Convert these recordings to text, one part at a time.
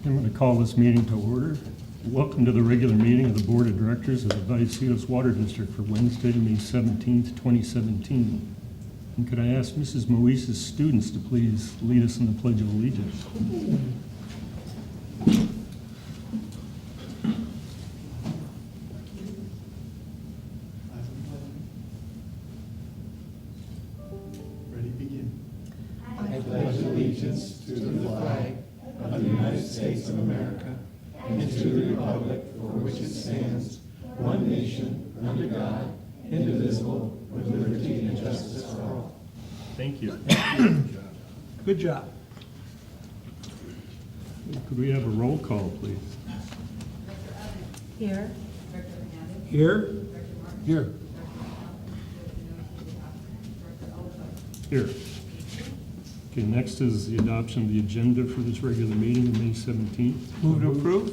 I'm going to call this meeting to order. Welcome to the regular meeting of the Board of Directors of the Vallecitos Water District for Wednesday, May 17th, 2017. And could I ask Mrs. Moise's students to please lead us in the Pledge of Allegiance? Ready, begin. I pledge allegiance to the flag of the United States of America and to the republic for which it stands, one nation, under God, indivisible, with liberty and justice for all. Thank you. Good job. Could we have a roll call, please? Here. Here? Here. Here. Okay, next is the adoption of the agenda for this regular meeting of May 17th. Move to approve?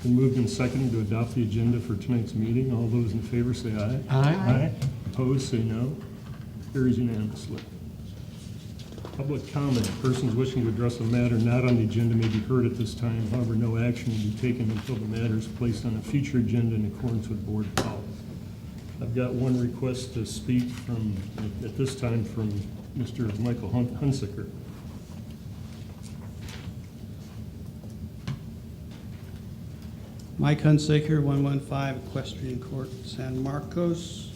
Been moved and seconded to adopt the agenda for tonight's meeting. All those in favor say aye. Aye. Opposed, say no. Carries unanimously. Public comment. Persons wishing to address a matter not on the agenda may be heard at this time. However, no action will be taken until the matter is placed on a future agenda in accordance with board policy. I've got one request to speak from, at this time, from Mr. Michael Hunsaker. Mike Hunsaker, 115 Equestrian Court, San Marcos.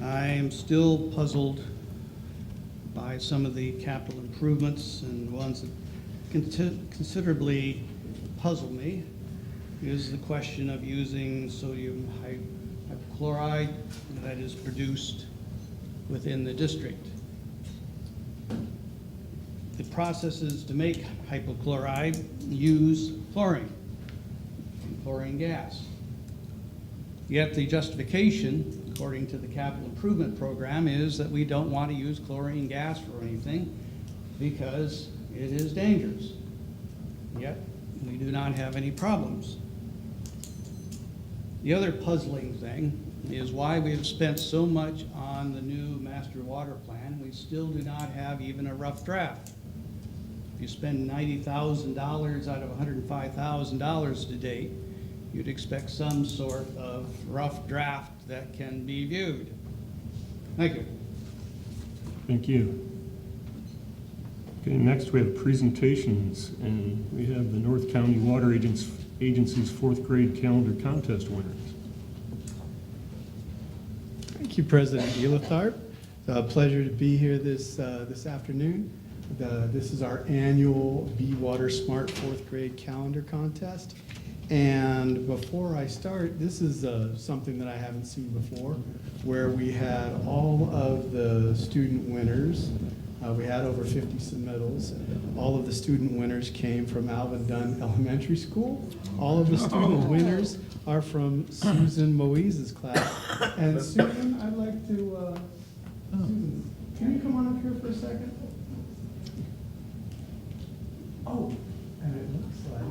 I am still puzzled by some of the capital improvements, and ones that considerably puzzle me is the question of using sodium hypochlorite that is produced within the district. The processes to make hypochlorite use chlorine gas. Yet the justification, according to the capital improvement program, is that we don't want to use chlorine gas for anything because it is dangerous. Yet we do not have any problems. The other puzzling thing is why we have spent so much on the new master water plan. We still do not have even a rough draft. If you spend $90,000 out of $105,000 to date, you'd expect some sort of rough draft that can be viewed. Thank you. Thank you. Okay, next we have presentations, and we have the North County Water Agency's fourth grade calendar contest winners. Thank you, President Elatharp. A pleasure to be here this afternoon. This is our annual Be Water Smart fourth grade calendar contest. And before I start, this is something that I haven't seen before, where we had all of the student winners. We had over 50 submittals. All of the student winners came from Alvin Dunn Elementary School. All of the student winners are from Susan Moise's class. And Susan, I'd like to, Susan, can you come on up here for a second? Oh, and it looks like,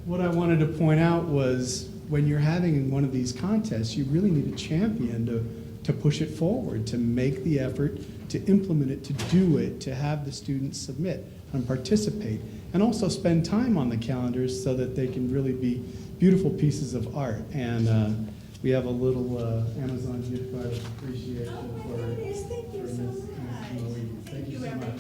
what I wanted to point out was when you're having one of these contests, you really need a champion to push it forward, to make the effort, to implement it, to do it, to have the students submit and participate, and also spend time on the calendars so that they can really be beautiful pieces of art. And we have a little Amazon gift card of appreciation for Thank you so Ms. much. Moise. Thank you so much.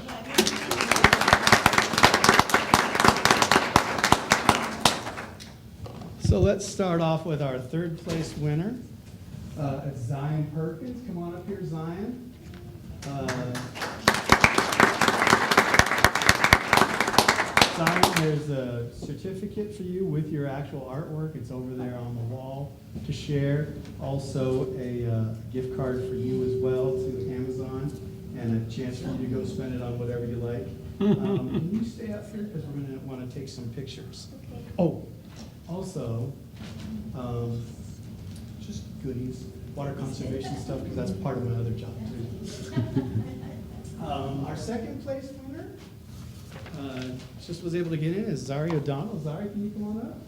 So let's start off with our third place winner. It's Zion Perkins. Come on up here, Zion. Zion, there's a certificate for you with your actual artwork. It's over there on the wall to share. Also a gift card for you as well to Amazon, and a chance for you to go spend it on whatever you like. Can you stay up here because we're going to want to take some pictures. Okay. Oh, also, just goodies, water conservation stuff, because that's part of my other job too. Our second place winner just was able to get in is Zari O'Donnell. Zari, can you come on up?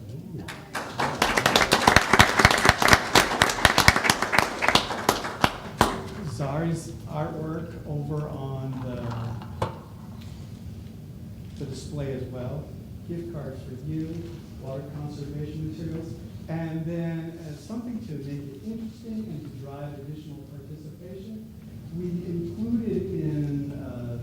Zari's artwork over on the display as well. Gift cards for you, water conservation materials, and then as something to make it interesting and to drive additional participation, we included in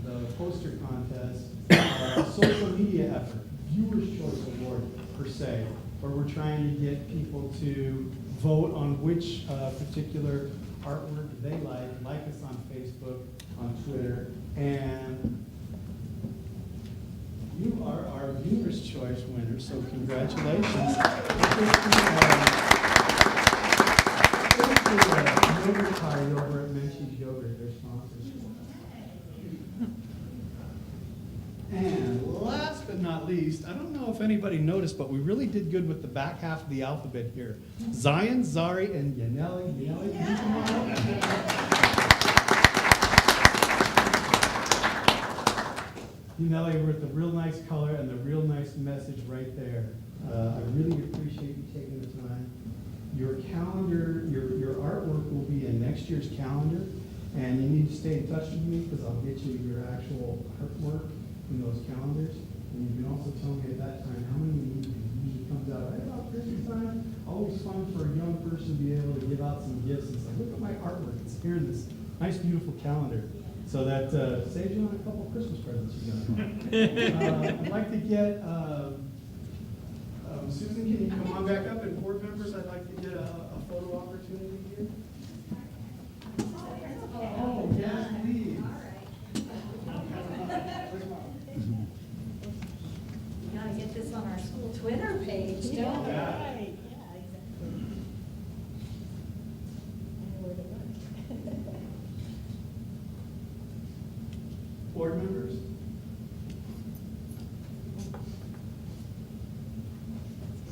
the poster contest a social media effort, Viewer's Choice Award per se, where we're trying to get people to vote on which particular artwork they like us on Facebook, on Twitter, and you are our Viewer's Choice winner, so congratulations. Yogurt party over at Menchie's Yogurt, their sponsors. And last but not least, I don't know if anybody noticed, but we really did good with the back half of the alphabet here. Zion, Zari, and Yaneli. Yaneli, can you come on up? Yaneli with the real nice color and the real nice message right there. I really appreciate you taking the time. Your calendar, your artwork will be in next year's calendar, and you need to stay in touch with me because I'll get you your actual artwork in those calendars. And you can also tell me at that time how many you need. It usually comes out right about Christmas time. Always fun for a young person to be able to give out some gifts and say, look at my artwork. It's here in this nice, beautiful calendar. So that saves you on a couple Christmas presents you got. I'd like to get Susan, can you come on back up? And board members, I'd like to get a photo opportunity here. Oh, yes, please. We gotta get this on our school Twitter page, don't we? Yeah. Right, yeah, exactly. Where to look. Board members.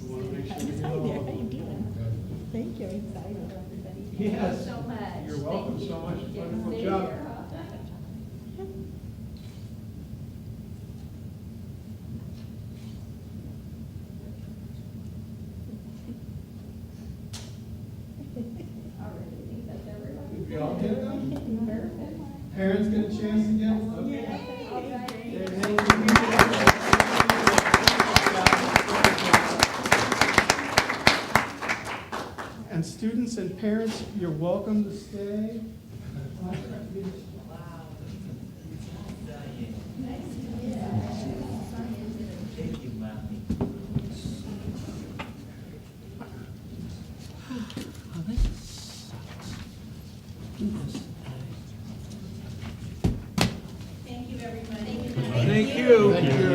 We want to make sure we get all of them. Thank you, excited, everybody. Thank you Yes. so much. You're welcome Thank so much. you. Wonderful Stay job. here, huh? All right, I think that's everybody. Did we all get them? Perfect. Parents get a chance to get one? All right. And students and parents, you're welcome to stay. Thank you, Mommy. Oh, this sucks. Goodness. Thank you, everybody. Thank you. Thank you.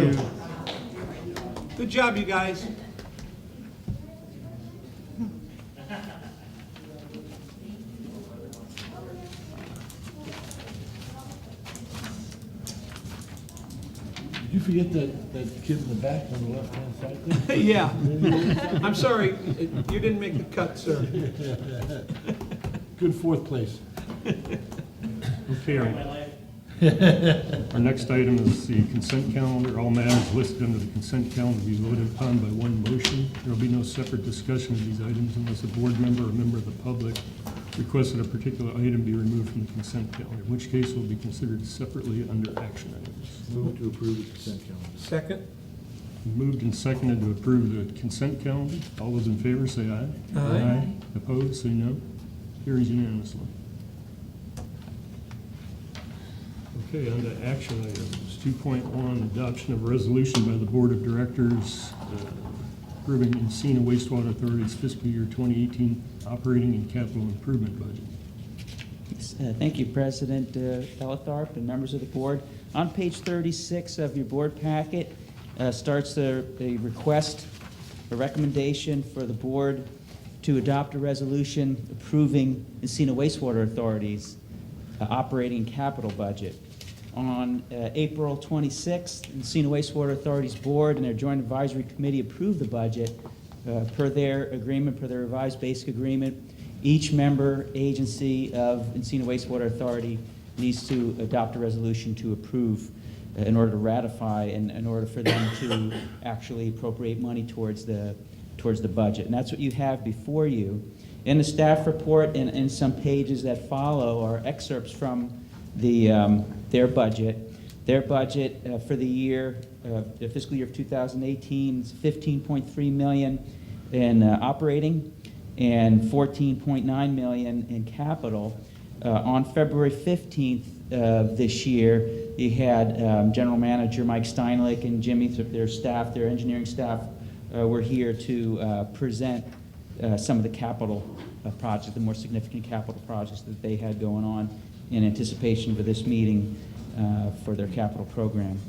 Good job, you guys. Did you forget that kid in the back on the left-hand side there? Yeah. I'm sorry, you didn't make the cut, sir. Good fourth place. Okay, our next item is the consent calendar. All matters listed under the consent calendar will be voted upon by one motion. There will be no separate discussion of these items unless a board member or member of the public requests that a particular item be removed from the consent calendar, in which case it will be considered separately under action items. Move to approve the consent calendar. Second? Moved and seconded to approve the consent calendar. All those in favor say aye. Aye. Opposed, say no. Carries unanimously. Okay, on to action items. 2.1, adoption of a resolution by the Board of Directors approving Encina Wastewater Authority's fiscal year 2018 operating and capital improvement budget. Thank you, President Vallecitos and members of the board. On page 36 of your board packet starts a request, a recommendation for the board to adopt a resolution approving Encina Wastewater Authority's operating and capital budget. On April 26th, Encina Wastewater Authority's board and their joint advisory committee approved the budget per their agreement, per their revised basic agreement. Each member agency of Encina Wastewater Authority needs to adopt a resolution to approve in order to ratify and in order for them to actually appropriate money towards the budget. And that's what you have before you. In the staff report and in some pages that follow are excerpts from their budget. Their budget for the year, the fiscal year of 2018 is $15.3 million in operating and $14.9 million in capital. On February 15th of this year, you had General Manager Mike Steinlich and Jimmy, their staff, their engineering staff, were here to present some of the capital projects, the more significant capital projects that they had going on in anticipation for this meeting for their capital program.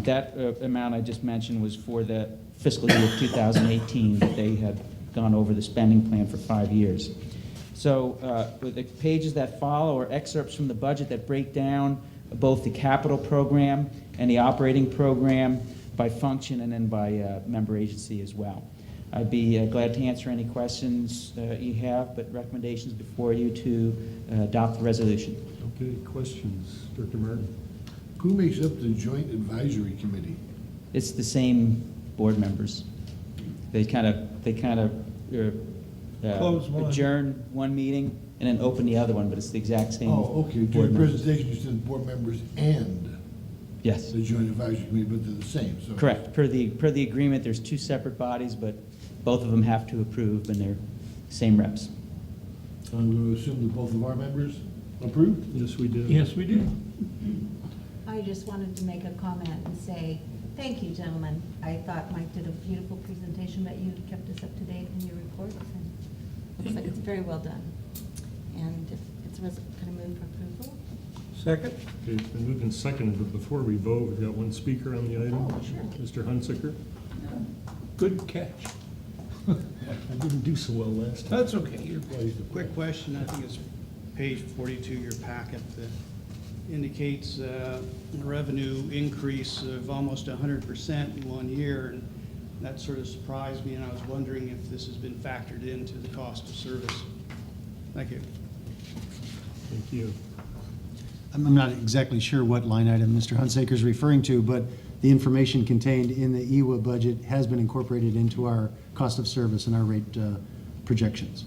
That amount I just mentioned was for the fiscal year of 2018. They had gone over the spending plan for 5 years. So the pages that follow are excerpts from the budget that break down both the capital program and the operating program by function and then by member agency as well. I'd be glad to answer any questions you have, but recommendations before you to adopt the resolution. Okay, questions? Director Martin? Who makes up the Joint Advisory Committee? It's the same board members. They kind of Close one. adjourn one meeting and then open the other one, but it's the exact same. Oh, okay, board during the members. presentation, you said board members and Yes, the Joint Advisory Committee, but they're the same, so. correct. Per the agreement, there's two separate bodies, but both of them have to approve, and they're same reps. I'm going to assume that both of our members approved? Yes, we did. Yes, we do. I just wanted to make a comment and say, thank you, gentlemen. I thought Mike did a beautiful presentation, that you kept us up to date in your reports, and looks like it's very well done. And if it's going to move for approval? Second? Okay, it's been moved and seconded, but before we vote, we've got one speaker on the item. Oh, sure. Mr. Hunsaker. Good catch. I didn't do so well last time. That's okay. You're Quick question, I think it's page 42 of your packet that indicates a revenue increase of almost 100% in 1 year, and that sort of surprised me, and I was wondering if this has been factored into the cost of service. Thank you. Thank you. I'm not exactly sure what line item Mr. Hunsaker is referring to, but the information contained in the EWA budget has been incorporated into our cost of service and our rate projections.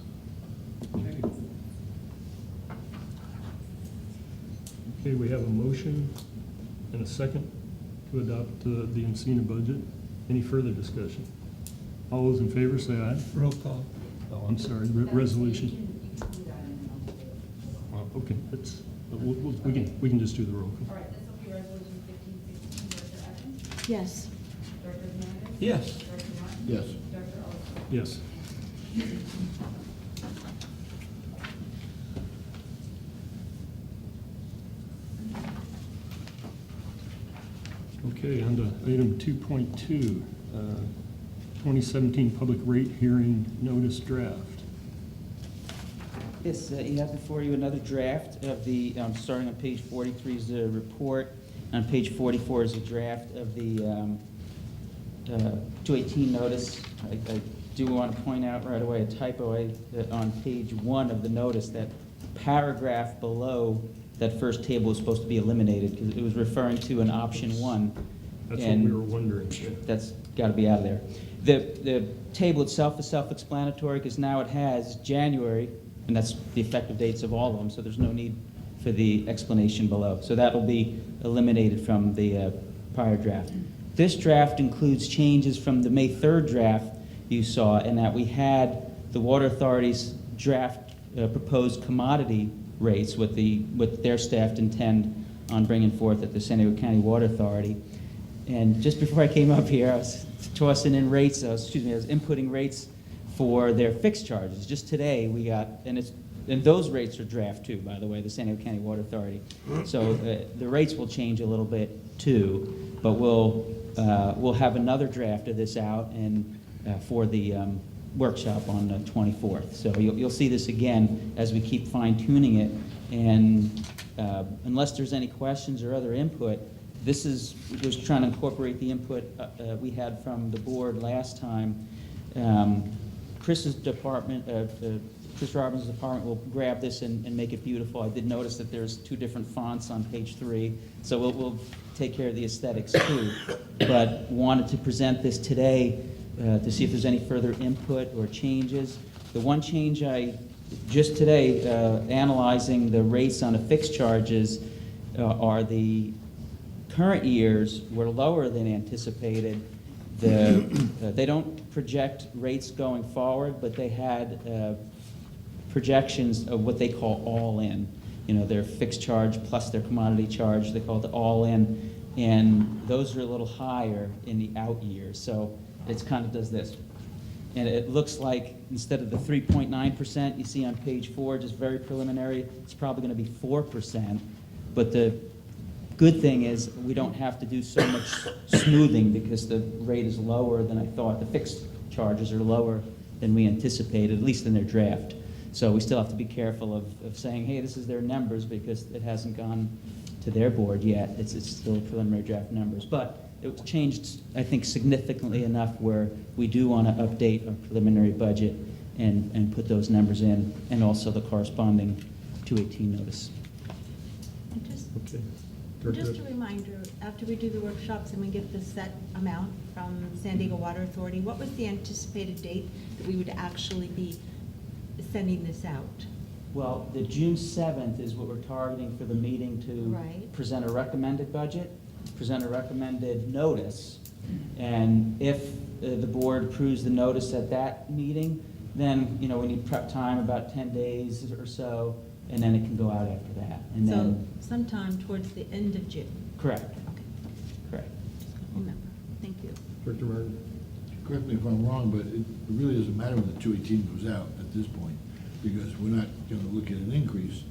Okay, we have a motion and a second to adopt the Encina budget. Any further discussion? All those in favor say aye. roll call. Oh, I'm sorry, resolution. Okay, that's, we can just do the roll All call. right, this will be resolution 1516. Director Evans? Yes. Director Hernandez? Yes. Director Martin? Yes. Director Olson? Yes. Okay, on to item 2.2, 2017 public rate hearing notice draft. Yes, you have before you another draft of the, starting on page 43 is the report. On page 44 is a draft of the 218 notice. I do want to point out right away a typo on page 1 of the notice. That paragraph below that first table is supposed to be eliminated because it was referring to an option 1. That's what and we were wondering. That's got to be out of there. The table itself is self-explanatory because now it has January, and that's the effective dates of all of them, so there's no need for the explanation below. So that will be eliminated from the prior draft. This draft includes changes from the May 3rd draft you saw, in that we had the Water Authority's draft proposed commodity rates, what their staff intend on bringing forth at the San Diego County Water Authority. And just before I came up here, I was tossing in rates, I was inputting rates for their fixed charges. Just today, we got, and those rates are draft too, by the way, the San Diego County Water Authority. So the rates will change a little bit too, but we'll have another draft of this out and for the workshop on the 24th. So you'll see this again as we keep fine tuning it. And unless there's any questions or other input, this is just trying to incorporate the input we had from the board last time. Chris's department, Chris Robbins' department will grab this and make it beautiful. I did notice that there's 2 different fonts on page 3, so we'll take care of the aesthetics too. But wanted to present this today to see if there's any further input or changes. The one change just today, analyzing the rates on the fixed charges, are the current years were lower than anticipated. They don't project rates going forward, but they had projections of what they call all-in. Their fixed charge plus their commodity charge, they call it the all-in, and those are a little higher in the out years. So it kind of does this. And it looks like instead of the 3.9% you see on page 4, just very preliminary, it's probably going to be 4%. But the good thing is we don't have to do so much smoothing because the rate is lower than I thought. The fixed charges are lower than we anticipated, at least in their draft. So we still have to be careful of saying, hey, this is their numbers, because it hasn't gone to their board yet. It's still preliminary draft numbers. But it was changed, I think, significantly enough where we do want to update our preliminary budget and put those numbers in, and also the corresponding 218 notice. And just Okay. Just a reminder, after we do the workshops and we get the set amount from San Diego Water Authority, what was the anticipated date that we would actually be sending this out? Well, the June 7th is what we're targeting for the meeting to Right. present a recommended budget, present a recommended notice, and if the board approves the notice at that meeting, then, we need prep time, about 10 days or so, and then it can go out after that. And So then, sometime towards the end of June. correct, Okay, correct. remember. Thank you. Director Martin? Correct me if I'm wrong, but it really doesn't matter when the 218 goes out at this point, because we're not going to look at an increase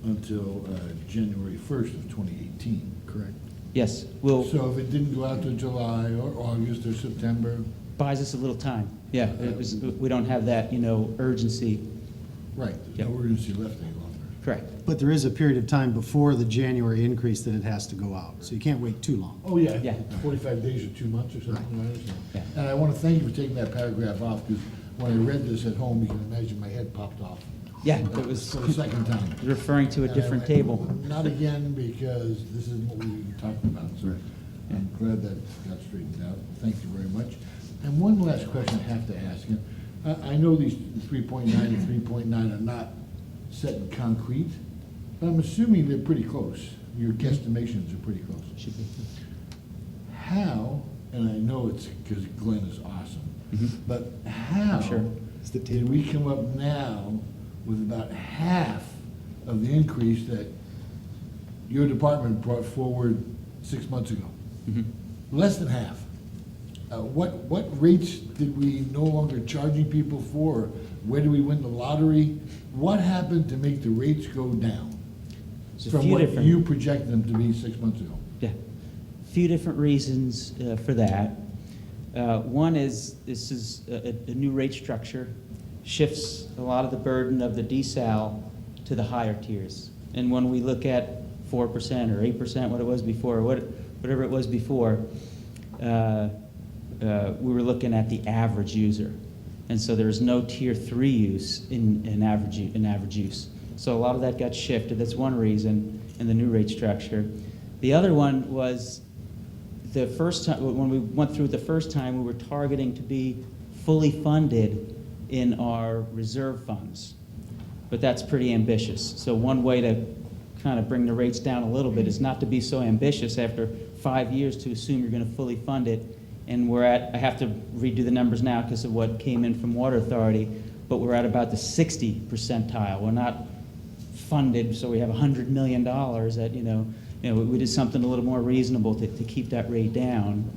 until January 1st of 2018, correct? Yes, we'll, So if it didn't go out to July or August or September, buys us a little time. Yeah, we don't have that, urgency. right, Yep. there's no urgency left any longer. Correct. But there is a period of time before the January increase that it has to go out, so you can't wait too long. Oh, yeah. Yeah. 45 days or 2 months or something, I understand. Yeah. And I want to thank you for taking that paragraph off, because when I read this at home, you can imagine my head popped off. Yeah, it was For the second time. referring to a And I different went, table. Not again, because this isn't what we were talking about, so I'm glad that got straightened out. Thank you very much. And one last question I have to ask you. I know these 3.9 and 3.9 are not set in concrete, but I'm assuming they're pretty close. Your guesstimations are pretty close. Should be. How, and I know it's because Glenn is awesome, Mhm. but how Sure. It's the did we come up now with about half of the increase that your department brought forward 6 months ago? Mhm. Less than half. What rates did we no longer charging people for? Where did we win the lottery? What happened to make the rates go down There's a from few what different- you projected them to be 6 months ago? Yeah, few different reasons for that. One is this is a new rate structure, shifts a lot of the burden of the desal to the higher tiers. And when we look at 4% or 8%, what it was before, whatever it was before, we were looking at the average user. And so there's no tier 3 use in average use. So a lot of that got shifted. That's one reason in the new rate structure. The other one was the first time, when we went through it the first time, we were targeting to be fully funded in our reserve funds. But that's pretty ambitious. So one way to kind of bring the rates down a little bit is not to be so ambitious after 5 years to assume you're going to fully fund it. And I have to redo the numbers now because of what came in from Water Authority, but we're at about the 60 percentile. We're not funded, so we have $100 million that, we did something a little more reasonable to keep that rate down.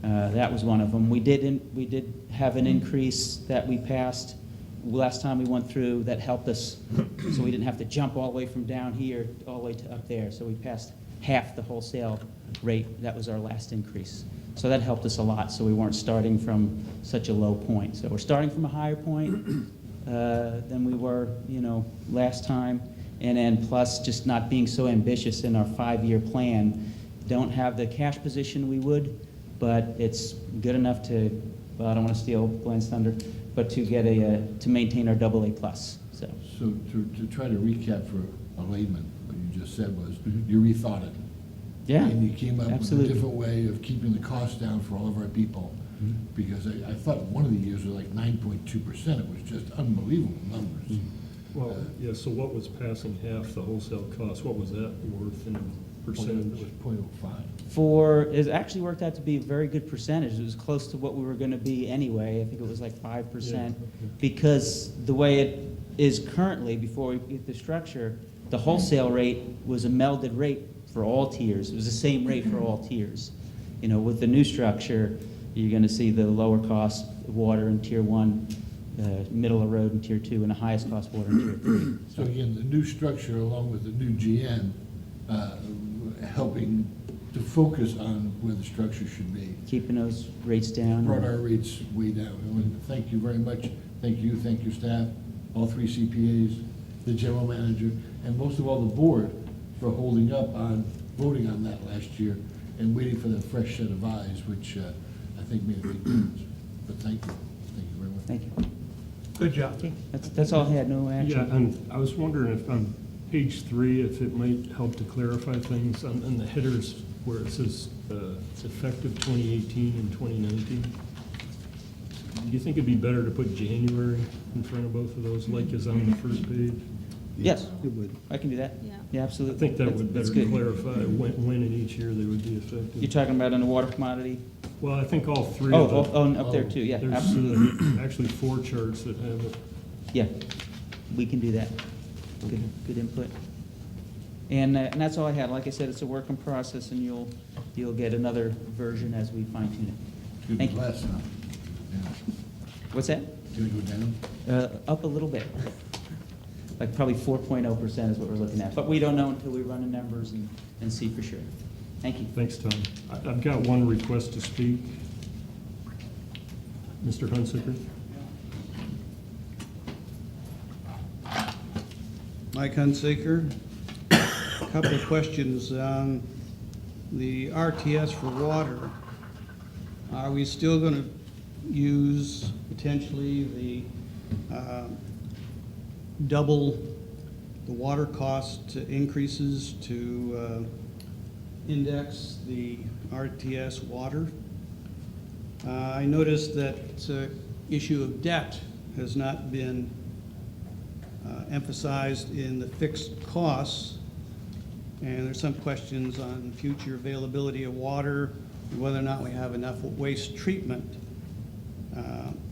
That was one of them. We did have an increase that we passed last time we went through that helped us, so we didn't have to jump all the way from down here all the way to up there. So we passed half the wholesale rate. That was our last increase. So that helped us a lot, so we weren't starting from such a low point. So we're starting from a higher point than we were, last time. And then plus just not being so ambitious in our 5-year plan. Don't have the cash position we would, but it's good enough to, well, I don't want to steal Glenn's thunder, but to get to maintain our AA+. So So to try to recap for a layman, what you just said was, Mhm. you rethought it. yeah, And you came up absolutely. with a different way of keeping the costs down for all of our people. because I thought one of the years was like 9.2%. It was just unbelievable numbers. Well, yeah, so what was passing half the wholesale cost? What was that worth in It percentage? was 0.05. It actually worked out to be a very good percentage. It was close to what we were going to be anyway. I think it was like 5%. Yeah, okay. Because the way it is currently, before we get the structure, the wholesale rate was a melded rate for all tiers. It was the same rate for all tiers. You know, with the new structure, you're going to see the lower cost water in Tier 1, middle of road in Tier 2, and the highest cost water in Tier 3. So again, the new structure along with the new GN, helping to focus on where the structure should be. Keeping those rates down. Brought our rates way down. And thank you very much. Thank you staff, all three CPAs, the general manager, and most of all, the board for holding up on voting on that last year and waiting for the fresh set of eyes, which I think made a big difference. But thank you. Thank you very much. Thank you. Good job. Okay, that's all I had, no action. Yeah, and I was wondering if on page 3, if it might help to clarify things on the headers where it says effective 2018 and 2019. Do you think it'd be better to put January in front of both of those, like is on the first page? Yes, It would. I can do that. Yeah. Yeah, I absolutely. think that would That's better good. clarify when in each year they would be You're effective. talking about on the water commodity? Well, I think all three Oh, of them. and up there too, yeah, There's absolutely. actually 4 charts that have it. Yeah, we can do that. Good input. And that's all I had. Like I said, it's a work in process, and you'll get another version as we fine tune it. Could be Thank you. less, huh? Yeah. What's that? Can it go down? Up a little bit. Like probably 4.0% is what we're looking at. But we don't know until we run the numbers and see for sure. Thank you. Thanks, Tom. I've got one request to speak. Mr. Hunsaker? Mike Hunsaker. A couple of questions on the RTS for water. Are we still going to use potentially the double the water cost increases to index the RTS water? I noticed that issue of debt has not been emphasized in the fixed costs, and there's some questions on future availability of water, whether or not we have enough waste treatment.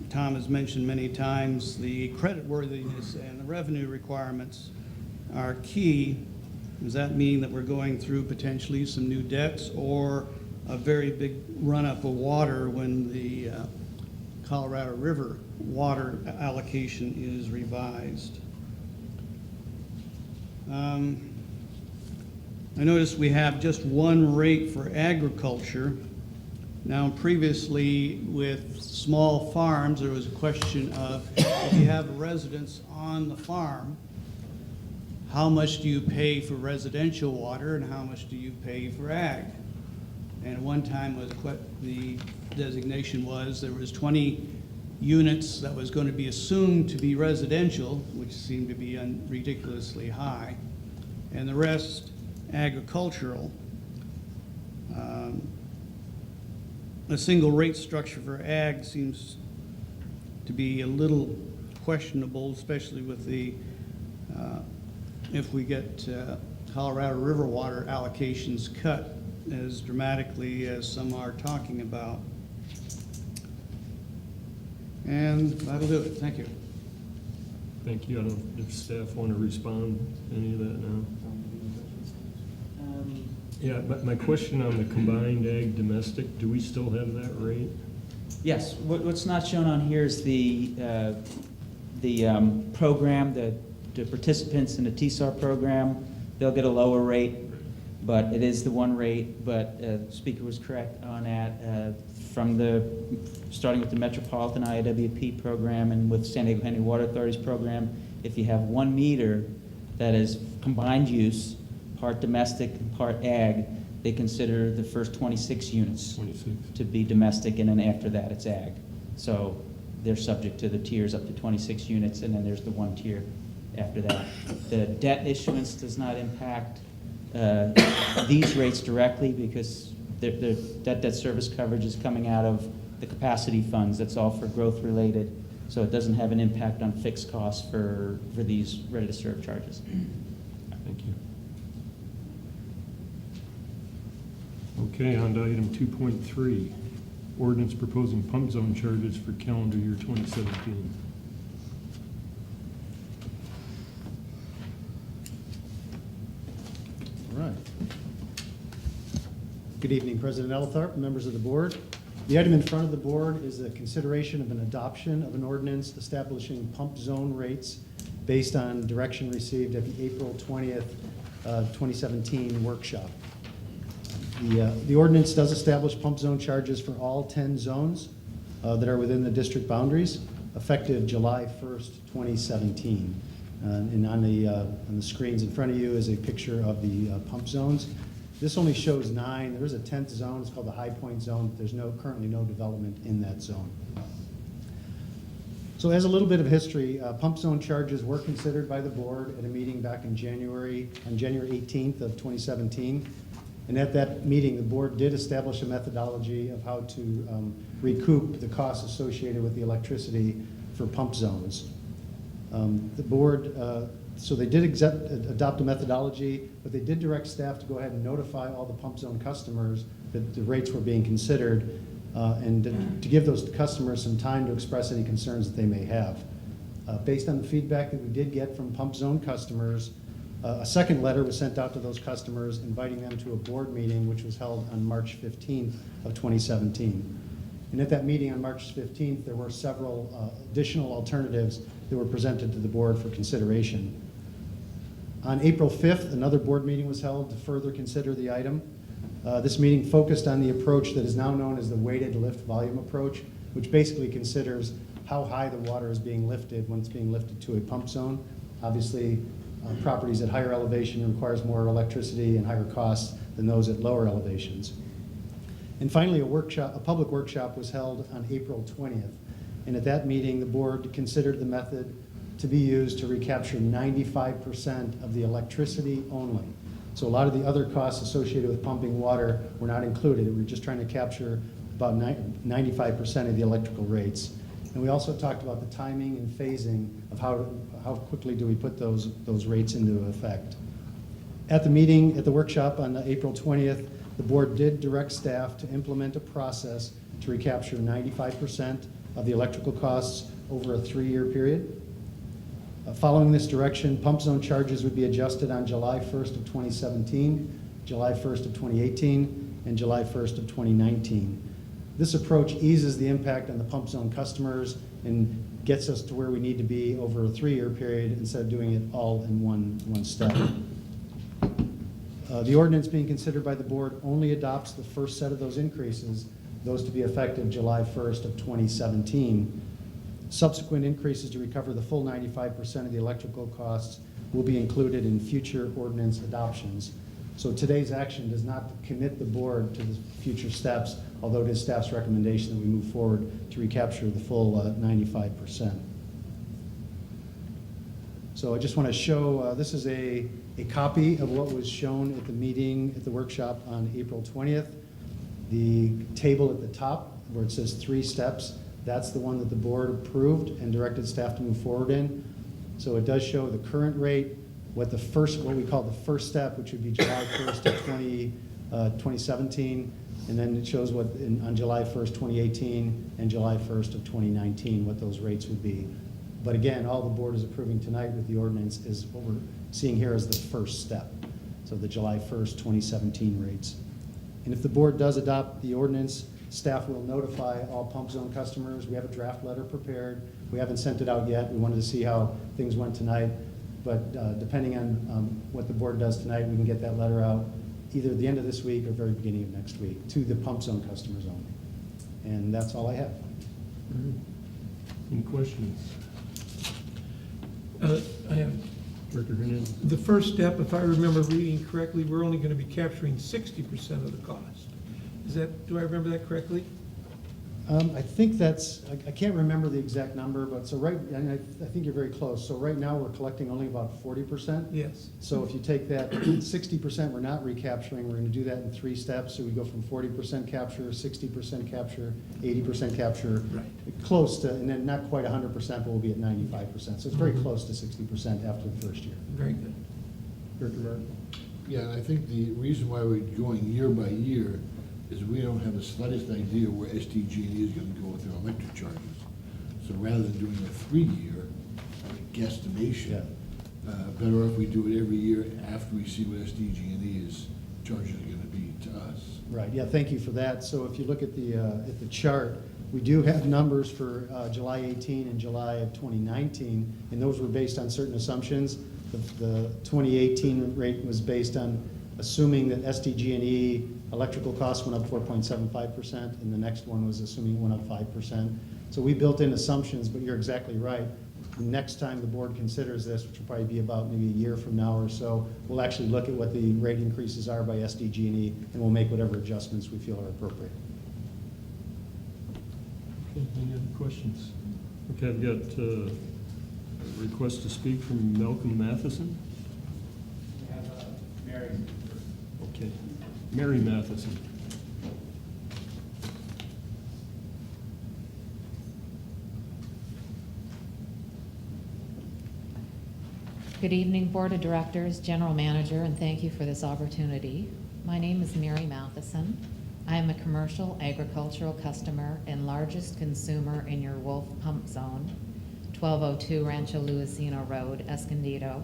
Tom has mentioned many times the creditworthiness and the revenue requirements are key. Does that mean that we're going through potentially some new debts or a very big run-up of water when the Colorado River water allocation is revised? I noticed we have just one rate for agriculture. Now, previously with small farms, there was a question of if you have residents on the farm, how much do you pay for residential water and how much do you pay for ag? And at one time was the designation was there was 20 units that was going to be assumed to be residential, which seemed to be ridiculously high, and the rest agricultural. A single rate structure for ag seems to be a little questionable, especially with the if we get Colorado River water allocations cut as dramatically as some are talking about. And that'll do it. Thank you. Thank you. I don't know if staff want to respond to any of that now. Yeah, my question on the combined ag domestic, do we still have that rate? Yes, what's not shown on here is the program, the participants in the TSAR program, they'll get a lower rate, but it is the one rate, but the speaker was correct on that. Starting with the Metropolitan IAWP program and with San Diego County Water Authority's program, if you have one meter that is combined use, part domestic and part ag, they consider the first 26 units 26. to be domestic, and then after that it's ag. So they're subject to the tiers up to 26 units, and then there's the one tier after that. The debt issuance does not impact these rates directly because that debt service coverage is coming out of the capacity funds, that's all for growth related, so it doesn't have an impact on fixed costs for these ready-to-serve charges. Thank you. Okay, on to item 2.3, ordinance proposing pump zone charges for calendar year 2017. All right. Good evening, President Elthorpe, members of the board. The item in front of the board is a consideration of an adoption of an ordinance establishing pump zone rates based on direction received at the April 20th, 2017 workshop. The ordinance does establish pump zone charges for all 10 zones that are within the district boundaries, effective July 1st, 2017. And on the screens in front of you is a picture of the pump zones. This only shows 9. There is a 10th zone. It's called the High Point Zone. There's currently no development in that zone. So as a little bit of history, pump zone charges were considered by the board at a meeting back in January 18th of 2017. And at that meeting, the board did establish a methodology of how to recoup the costs associated with the electricity for pump zones. The board, so they did adopt a methodology, but they did direct staff to go ahead and notify all the pump zone customers that the rates were being considered and to give those customers some time to express any concerns that they may have. Based on the feedback that we did get from pump zone customers, a second letter was sent out to those customers inviting them to a board meeting which was held on March 15th of 2017. And at that meeting on March 15th, there were several additional alternatives that were presented to the board for consideration. On April 5th, another board meeting was held to further consider the item. This meeting focused on the approach that is now known as the weighted lift volume approach, which basically considers how high the water is being lifted when it's being lifted to a pump zone. Obviously, properties at higher elevation requires more electricity and higher costs than those at lower elevations. And finally, a public workshop was held on April 20th. And at that meeting, the board considered the method to be used to recapture 95% of the electricity only. So a lot of the other costs associated with pumping water were not included. We were just trying to capture about 95% of the electrical rates. And we also talked about the timing and phasing of how quickly do we put those rates into effect. At the meeting, at the workshop on April 20th, the board did direct staff to implement a process to recapture 95% of the electrical costs over a 3-year period. Following this direction, pump zone charges would be adjusted on July 1st of 2017, July 1st of 2018, and July 1st of 2019. This approach eases the impact on the pump zone customers and gets us to where we need to be over a 3-year period instead of doing it all in one step. The ordinance being considered by the board only adopts the first set of those increases, those to be effective July 1st of 2017. Subsequent increases to recover the full 95% of the electrical costs will be included in future ordinance adoptions. So today's action does not commit the board to the future steps, although it is staff's recommendation that we move forward to recapture the full 95%. So I just want to show, this is a copy of what was shown at the meeting, at the workshop on April 20th. The table at the top where it says 3 steps, that's the one that the board approved and directed staff to move forward in. So it does show the current rate, what we call the first step, which would be July 1st of 2017, and then it shows what on July 1st, 2018, and July 1st of 2019, what those rates would be. But again, all the board is approving tonight with the ordinance is what we're seeing here as the first step. So the July 1st, 2017 rates. And if the board does adopt the ordinance, staff will notify all pump zone customers. We have a draft letter prepared. We haven't sent it out yet. We wanted to see how things went tonight. But depending on what the board does tonight, we can get that letter out either at the end of this week or very beginning of next week to the pump zone customers only. And that's all I have. Any questions? I have, Director Hernandez? the first step, if I remember reading correctly, we're only going to be capturing 60% of the cost. Do I remember that correctly? I think that's, I can't remember the exact number, but so right, and I think you're very close. So right now, we're collecting only about 40%. Yes. So if you take that 60% we're not recapturing, we're gonna do that in 3 steps. So we go from 40% capture, 60% capture, 80% capture. Right. Close to, and then not quite 100%, but we'll be at 95%. So it's very close to 60% after the first year. Very good. Director Martin? Yeah, and I think the reason why we're going year by year is we don't have the slightest idea where SDG&E is gonna go with their electric charges. So rather than doing a 3-year guesstimation, better off we do it every year after we see what SDG&E's charges are gonna be to us. Right, yeah, thank you for that. So if you look at the chart, we do have numbers for July 18 and July of 2019, and those were based on certain assumptions. The 2018 rate was based on assuming that SDG&E electrical costs went up 4.75%, and the next one was assuming it went up 5%. So we built in assumptions, but you're exactly right. Next time the board considers this, which will probably be about maybe a year from now or so, we'll actually look at what the rate increases are by SDG&E, and we'll make whatever adjustments we feel are appropriate. Okay, any other questions? Okay, I've got a request to speak from Malcolm Matheson. We have Mary. Okay, Mary Matheson. Good evening, Board of Directors, General Manager, and thank you for this opportunity. My name is Mary Matheson. I am a commercial agricultural customer and largest consumer in your Wolf Pump Zone, 1202 Rancho Luisino Road, Escondido,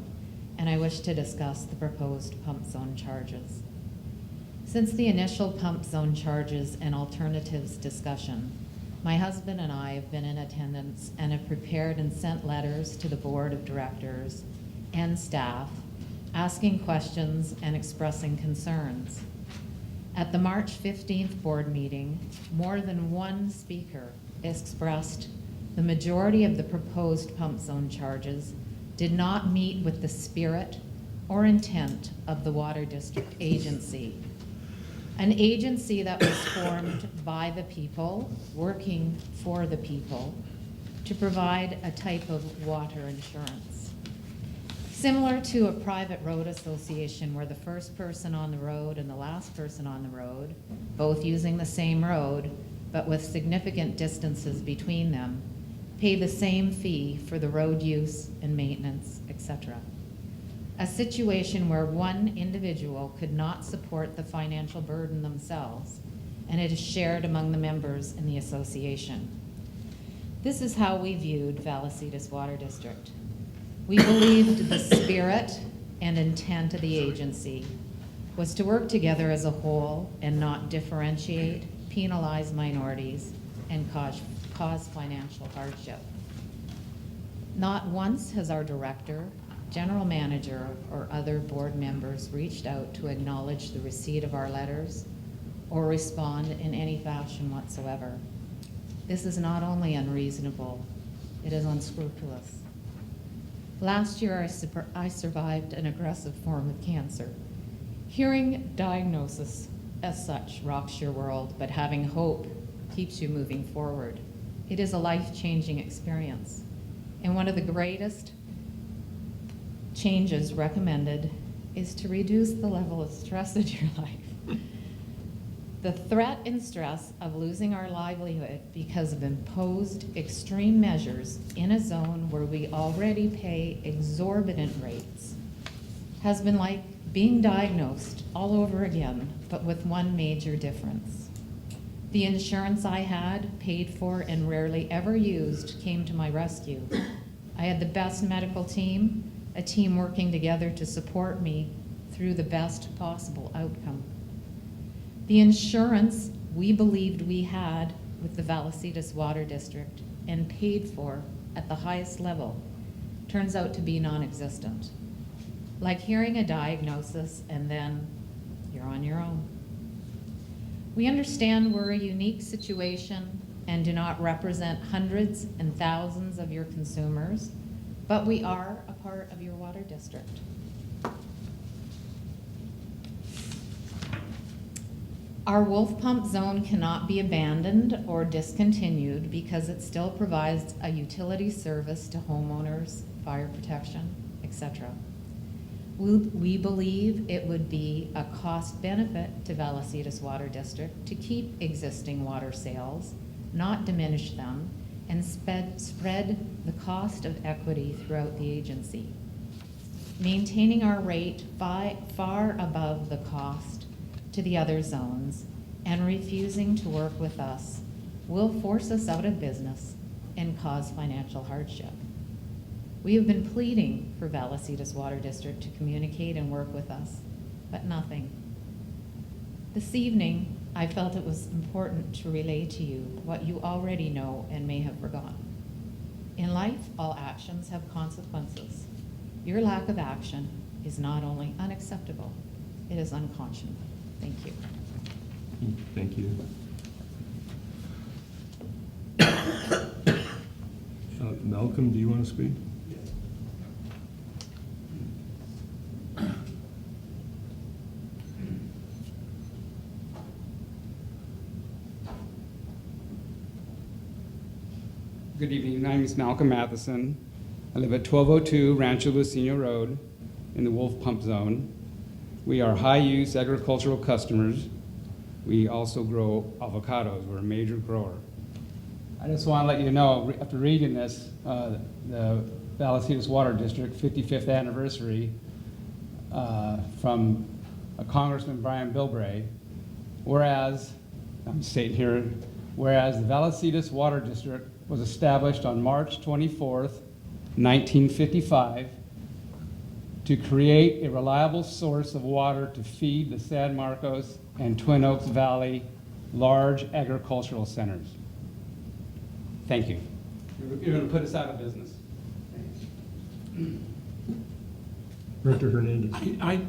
and I wish to discuss the proposed pump zone charges. Since the initial pump zone charges and alternatives discussion, my husband and I have been in attendance and have prepared and sent letters to the Board of Directors and staff asking questions and expressing concerns. At the March 15th board meeting, more than one speaker expressed the majority of the proposed pump zone charges did not meet with the spirit or intent of the Water District Agency, an agency that was formed by the people, working for the people, to provide a type of water insurance. Similar to a private road association where the first person on the road and the last person on the road, both using the same road, but with significant distances between them, pay the same fee for the road use and maintenance, etc. A situation where one individual could not support the financial burden themselves, and it is shared among the members in the association. This is how we viewed Vallecitos Water District. We believed the spirit and intent of the agency was to work together as a whole and not differentiate, penalize minorities, and cause financial hardship. Not once has our director, general manager, or other board members reached out to acknowledge the receipt of our letters or respond in any fashion whatsoever. This is not only unreasonable, it is unscrupulous. Last year, I survived an aggressive form of cancer. Hearing diagnosis as such rocks your world, but having hope keeps you moving forward. It is a life-changing experience. And one of the greatest changes recommended is to reduce the level of stress in your life. The threat and stress of losing our livelihood because of imposed extreme measures in a zone where we already pay exorbitant rates has been like being diagnosed all over again, but with one major difference. The insurance I had, paid for, and rarely ever used came to my rescue. I had the best medical team, a team working together to support me through the best possible outcome. The insurance we believed we had with the Vallecitos Water District and paid for at the highest level turns out to be non-existent. Like hearing a diagnosis and then you're on your own. We understand we're a unique situation and do not represent hundreds and thousands of your consumers, but we are a part of your water district. Our Wolf Pump Zone cannot be abandoned or discontinued because it still provides a utility service to homeowners, fire protection, etc. We believe it would be a cost benefit to Vallecitos Water District to keep existing water sales, not diminish them, and spread the cost of equity throughout the agency. Maintaining our rate far above the cost to the other zones and refusing to work with us will force us out of business and cause financial hardship. We have been pleading for Vallecitos Water District to communicate and work with us, but nothing. This evening, I felt it was important to relay to you what you already know and may have forgotten. In life, all actions have consequences. Your lack of action is not only unacceptable, it is unconscionable. Thank you. Thank you. Malcolm, do you want to speak? Good evening. My name is Malcolm Matheson. I live at 1202 Rancho Luciano Road in the Wolf Pump Zone. We are high-use agricultural customers. We also grow avocados. We're a major grower. I just want to let you know, after reading this, the Vallecitos Water District 55th anniversary from Congressman Brian Bilbray, whereas, I'm stating here, whereas the Vallecitos Water District was established on March 24th, 1955, to create a reliable source of water to feed the San Marcos and Twin Oaks Valley large agricultural centers. Thank you. You're going to put us out of business. Director Hernandez.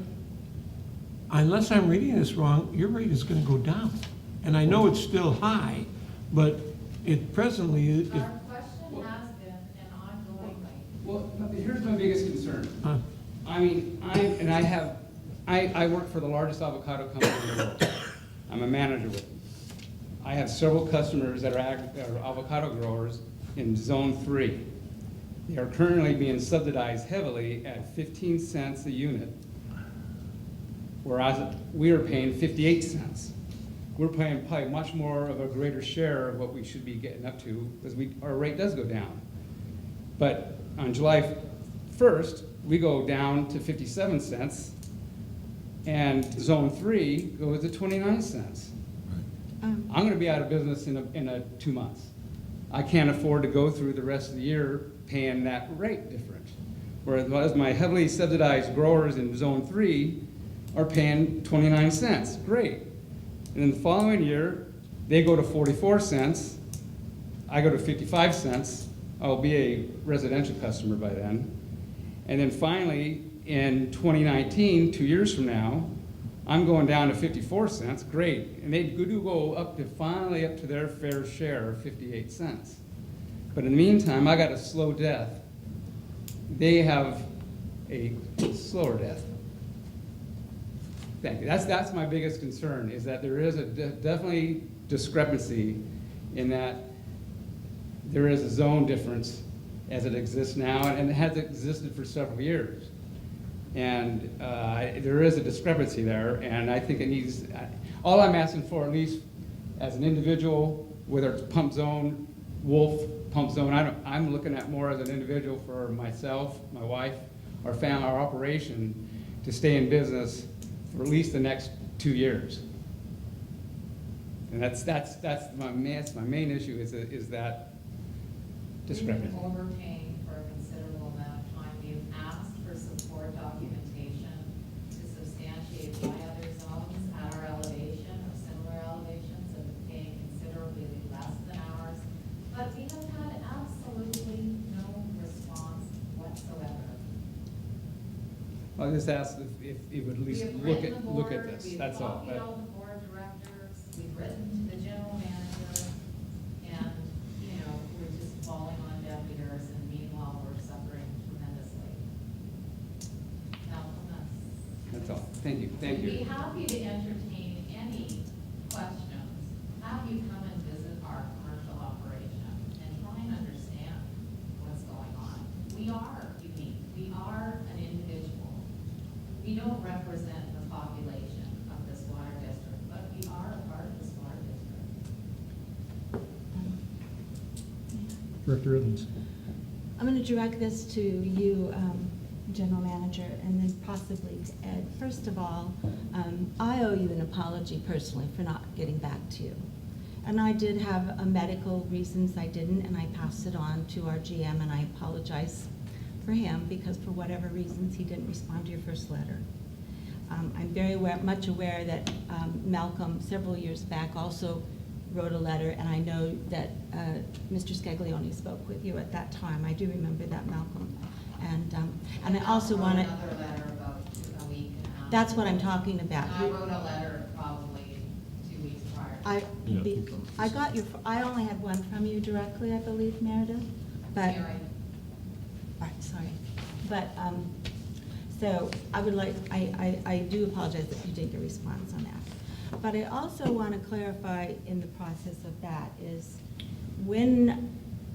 Unless I'm reading this wrong, your rate is going to go down. And I know it's still high, but it presently is. Our question has been an ongoing rate. Well, here's my biggest concern. I work for the largest avocado company in the world. I'm a manager with them. I have several customers that are avocado growers in Zone 3. They are currently being subsidized heavily at 15 cents a unit, whereas we are paying 58 cents. We're paying probably much more of a greater share of what we should be getting up to because our rate does go down. But on July 1st, we go down to 57 cents, and Zone 3 goes to 29 cents. I'm going to be out of business in 2 months. I can't afford to go through the rest of the year paying that rate difference. Whereas my heavily subsidized growers in Zone 3 are paying 29 cents. Great. And then the following year, they go to 44 cents. I go to 55 cents. I'll be a residential customer by then. And then finally, in 2019, 2 years from now, I'm going down to 54 cents. Great. And they do go up to finally up to their fair share of 58 cents. But in the meantime, I got a slow death. They have a slower death. Thank you. That's my biggest concern, is that there is a definitely discrepancy in that there is a zone difference as it exists now, and it has existed for several years. And there is a discrepancy there, and I think it needs, all I'm asking for, at least as an individual, whether it's pump zone, Wolf, pump zone, I'm looking at more as an individual for myself, my wife, our family, our operation, to stay in business for at least the next 2 years. And that's my main issue is that discrepancy. We've been overpaying for a considerable amount of time. We've asked for support documentation to substantiate why other zones at our elevation or similar elevations have been paying considerably less than ours. But we have had absolutely no response whatsoever. I'll just ask if you would at least look at this, that's all. We've copied all the board directors, we've written to the general manager, and, we're just falling on deaf ears, and meanwhile, we're suffering tremendously. Now, That's all. Thank you. We'd be happy to entertain any have you come and visit our commercial operation and try and understand what's going on. We are unique. We are an individual. We don't represent the population of this water district, but we are a part of this water district. Director Evans. I'm going to direct this to you, General Manager, and then possibly to Ed. First of all, I owe you an apology personally for not getting back to you. And I did have medical reasons I didn't, and I passed it on to our GM, and I apologize for him because for whatever reasons he didn't respond to your first letter. I'm very much aware that Malcolm, several years back, also wrote a letter, and I know that Mr. Scaglione spoke with you at that time. I do remember that, Malcolm. And I also want to. Another letter about a week and That's what I'm talking about. I wrote a letter probably 2 weeks prior. I got your. I only had one from you directly, I believe, Meredith. But. Mary. All right, sorry. But so I would like. I do apologize that you didn't get a response on that. But I also want to clarify in the process of that is when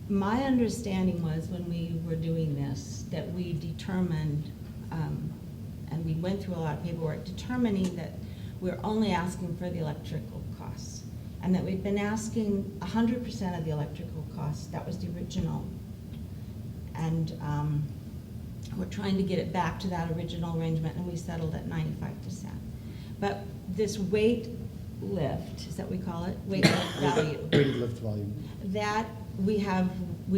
my understanding was when we were doing this that we determined, and we went through a lot of paperwork, determining that we're only asking for the electrical costs and that we've been asking 100% of the electrical costs. That was the original. And we're trying to get it back to that original arrangement, and we settled at 95%. But this weight lift, is that what we call it? Weight lift value. Weighted lift volume. That we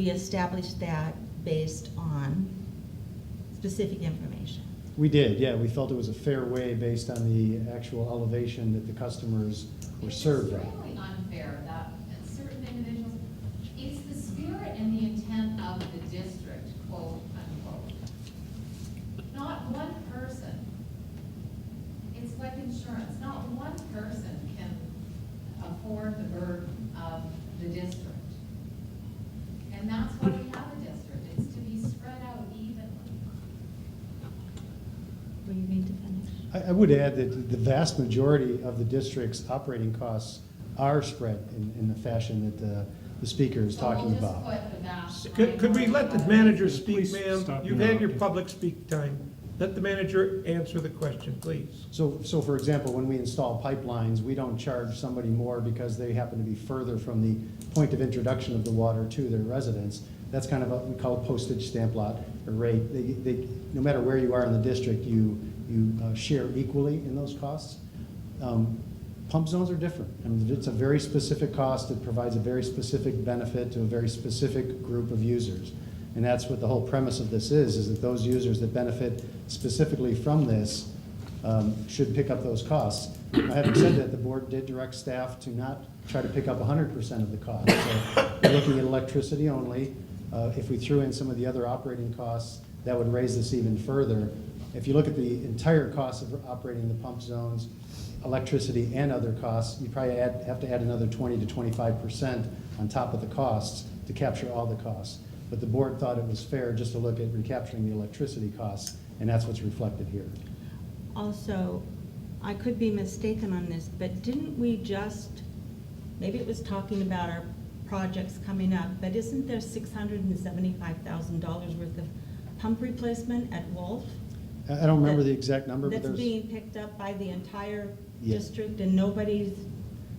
established that based on specific information. We did, yeah. We felt it was a fair way based on the actual elevation that the customers were served at. It's extremely unfair that certain individuals, it's the spirit and the intent of the district, quote unquote. Not one person, it's like insurance, not one person can afford the burden of the district. And that's why we have a district, it's to be spread out evenly. Were you going to finish? I would add that the vast majority of the district's operating costs are spread in the fashion that the speaker is talking about. So we'll just put the vast Could we let the manager speak, Please ma'am? stop You've had your interrupting. public speak time. Let the manager answer the question, please. So for example, when we install pipelines, we don't charge somebody more because they happen to be further from the point of introduction of the water to their residence. That's kind of what we call a postage stamp lot or rate. No matter where you are in the district, you share equally in those costs. Pump zones are different. I mean, it's a very specific cost. It provides a very specific benefit to a very specific group of users. And that's what the whole premise of this is that those users that benefit specifically from this should pick up those costs. Having said that, the board did direct staff to not try to pick up 100% of the cost. So we're looking at electricity only. If we threw in some of the other operating costs, that would raise this even further. If you look at the entire cost of operating the pump zones, electricity and other costs, you probably have to add another 20 to 25% on top of the costs to capture all the costs. But the board thought it was fair just to look at recapturing the electricity costs, and that's what's reflected here. Also, I could be mistaken on this, but didn't we just, maybe it was talking about our projects coming up, but isn't there $675,000 worth of pump replacement at Wolf? I don't remember the exact number, but That's there's... being picked up by the entire Yeah. district, and nobody's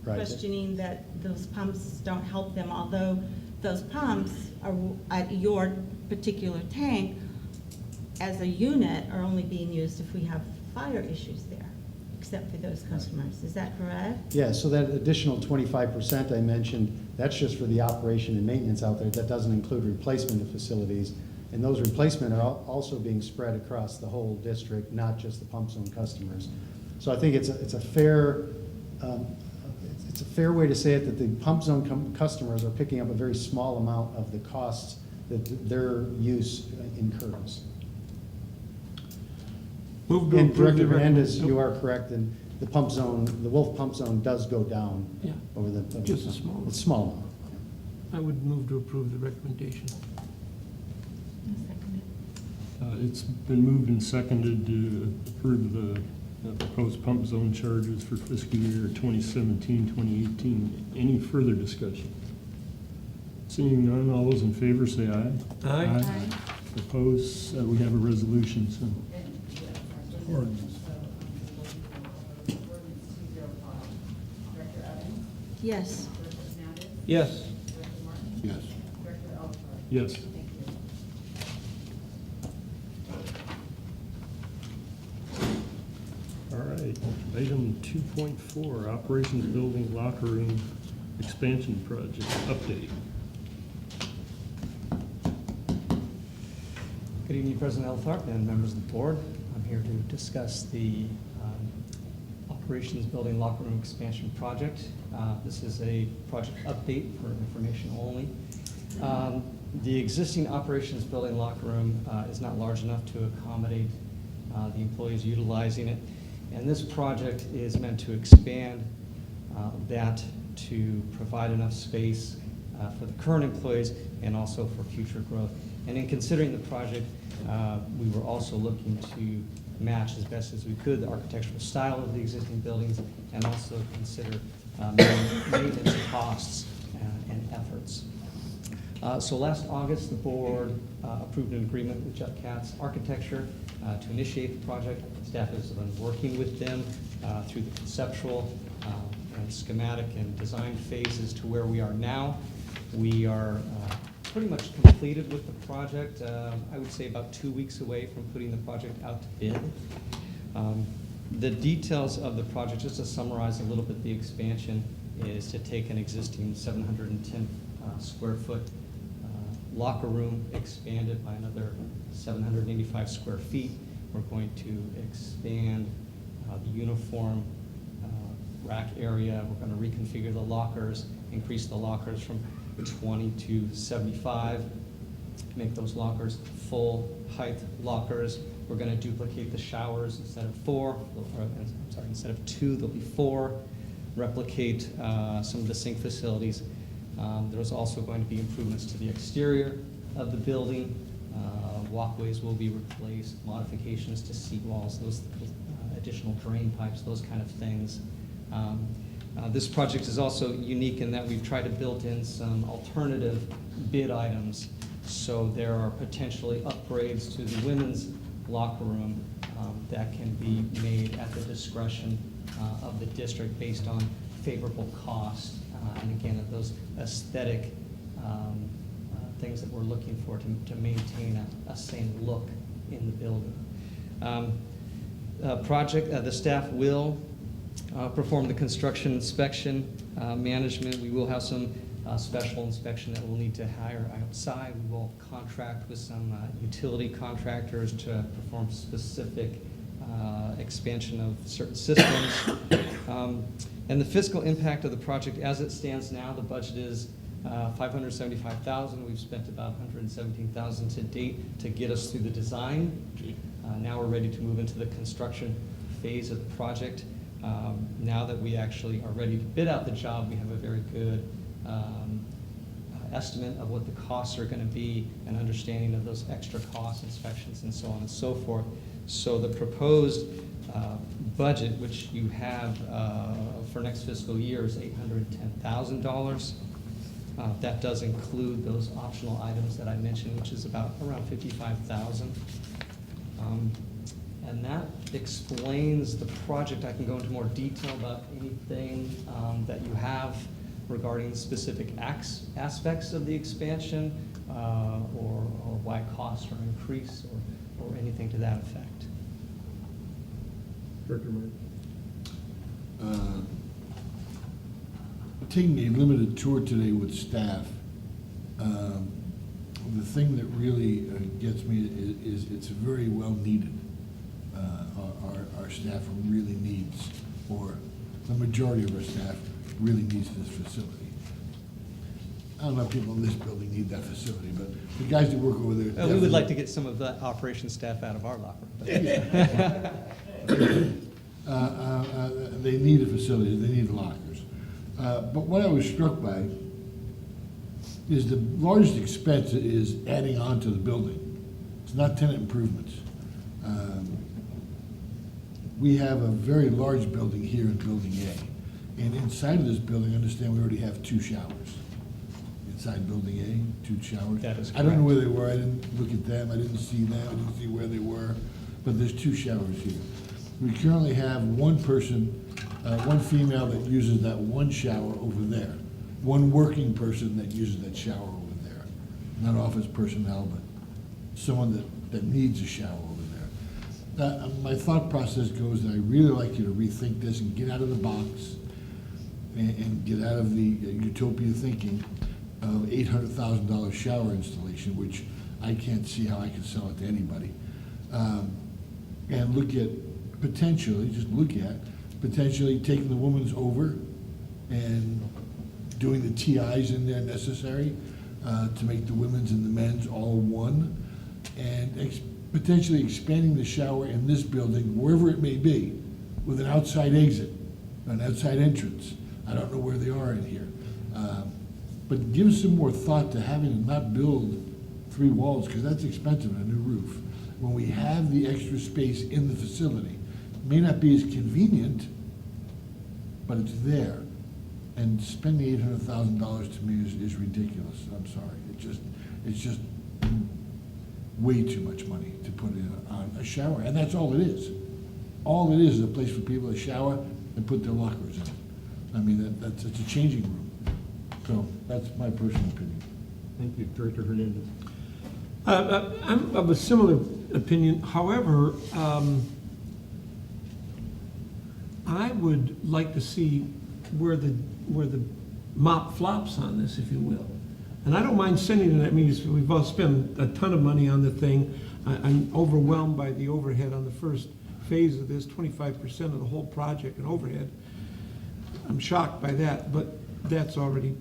Right. questioning that those pumps don't help them, although those pumps are at your particular tank as a unit are only being used if we have fire issues there, except for those customers. Is that correct? Yeah, so that additional 25% I mentioned, that's just for the operation and maintenance out there. That doesn't include replacement of facilities. And those replacement are also being spread across the whole district, not just the pump zone customers. So I think it's a fair way to say it that the pump zone customers are picking up a very small amount of the costs that their use incurs. Move to And approve the Director Hernandez, recommendation. you are correct, and the pump zone, the Wolf pump zone does go down Yeah, over the. just a small one. It's small. I would move to approve the recommendation. I'll second it. It's been moved and seconded to approve the Proposed pump zone charges for fiscal year 2017, 2018. Any further discussion? Seeing none, all those in favor say aye. Aye. Opposed, we have a resolution, so. Ordinance. Director Evans? Yes. Director Hernandez? Yes. Director Martin? Yes. Director Eldred? Yes. Thank you. All right, item 2.4, Operations Building Locker Room Expansion Project Update. Good evening, President Elthorpe and members of the board. I'm here to discuss the Operations Building Locker Room Expansion Project. This is a project update for information only. The existing Operations Building Locker Room is not large enough to accommodate the employees utilizing it. And this project is meant to expand that to provide enough space for the current employees and also for future growth. And in considering the project, we were also looking to match as best as we could the architectural style of the existing buildings and also consider maintenance costs and efforts. So last August, the board approved an agreement with Judd Katz Architecture to initiate the project. Staff has been working with them through the conceptual and schematic and design phases to where we are now. We are pretty much completed with the project. I would say about 2 weeks away from putting the project out to bid. The details of the project, just to summarize a little bit, the expansion is to take an existing 710 square foot locker room, expand it by another 785 square feet. We're going to expand the uniform rack area. We're going to reconfigure the lockers, increase the lockers from 20 to 75, make those lockers full height lockers. We're going to duplicate the showers instead of instead of 2, there'll be 4. Replicate some of the sink facilities. There's also going to be improvements to the exterior of the building. Walkways will be replaced, modifications to seat walls, those additional drain pipes, those kind of things. This project is also unique in that we've tried to build in some alternative bid items. So there are potentially upgrades to the women's locker room that can be made at the discretion of the district based on favorable cost. And again, of those aesthetic things that we're looking for to maintain a same look in the building. The staff will perform the construction inspection management. We will have some special inspection that we'll need to hire outside. We will contract with some utility contractors to perform specific expansion of certain systems. And the fiscal impact of the project as it stands now, the budget is $575,000. We've spent about $117,000 to date to get us through the design. Now we're ready to move into the construction phase of the project. Now that we actually are ready to bid out the job, we have a very good estimate of what the costs are going to be, an understanding of those extra costs, inspections, and so on and so forth. So the proposed budget, which you have for next fiscal year, is $810,000. That does include those optional items that I mentioned, which is about around $55,000. And that explains the project. I can go into more detail about anything that you have regarding specific aspects of the expansion or why costs are increased or anything to that effect. Director Martin. Taking a limited tour today with staff, the thing that really gets me is it's very well needed. Our staff really needs, or the majority of our staff really needs this facility. I don't know if people in this building need that facility, but the guys that work over there. We would like to get some of the operations staff out of our locker room. They need a facility, they need lockers. But what I was struck by is the largest expense is adding on to the building. It's not tenant improvements. we have a very large building here in Building A. And inside of this building, I understand we already have 2 showers. Inside Building A, 2 showers. That is I don't know where correct. they were, I didn't look at them, I didn't see them, I didn't see where they were, but there's 2 showers here. We currently have one person, one female that uses that one shower over there. One working person that uses that shower over there. Not office personnel, but someone that needs a shower over there. My thought process goes that I really like you to rethink this and get out of the box and get out of the utopia thinking of $800,000 shower installation, which I can't see how I can sell it to anybody. And look at potentially taking the women's over and doing the TIs in there necessary to make the women's and the men's all one, and potentially expanding the shower in this building, wherever it may be, with an outside exit, an outside entrance. I don't know where they are in here. But give some more thought to having to not build 3 walls, because that's expensive in a new roof. When we have the extra space in the facility, it may not be as convenient, but it's there. And spending $800,000 to me is ridiculous. I'm sorry. It's just way too much money to put in on a shower, and that's all it is. All it is a place for people to shower and put their lockers in. I mean, it's a changing room. So that's my personal opinion. Thank you, Director Hernandez. I'm of a similar opinion. However, I would like to see where the mop flops on this, if you will. And I don't mind sending it. I mean, we've all spent a ton of money on the thing. I'm overwhelmed by the overhead on the first phase of this, 25% of the whole project and overhead. I'm shocked by that, but that's already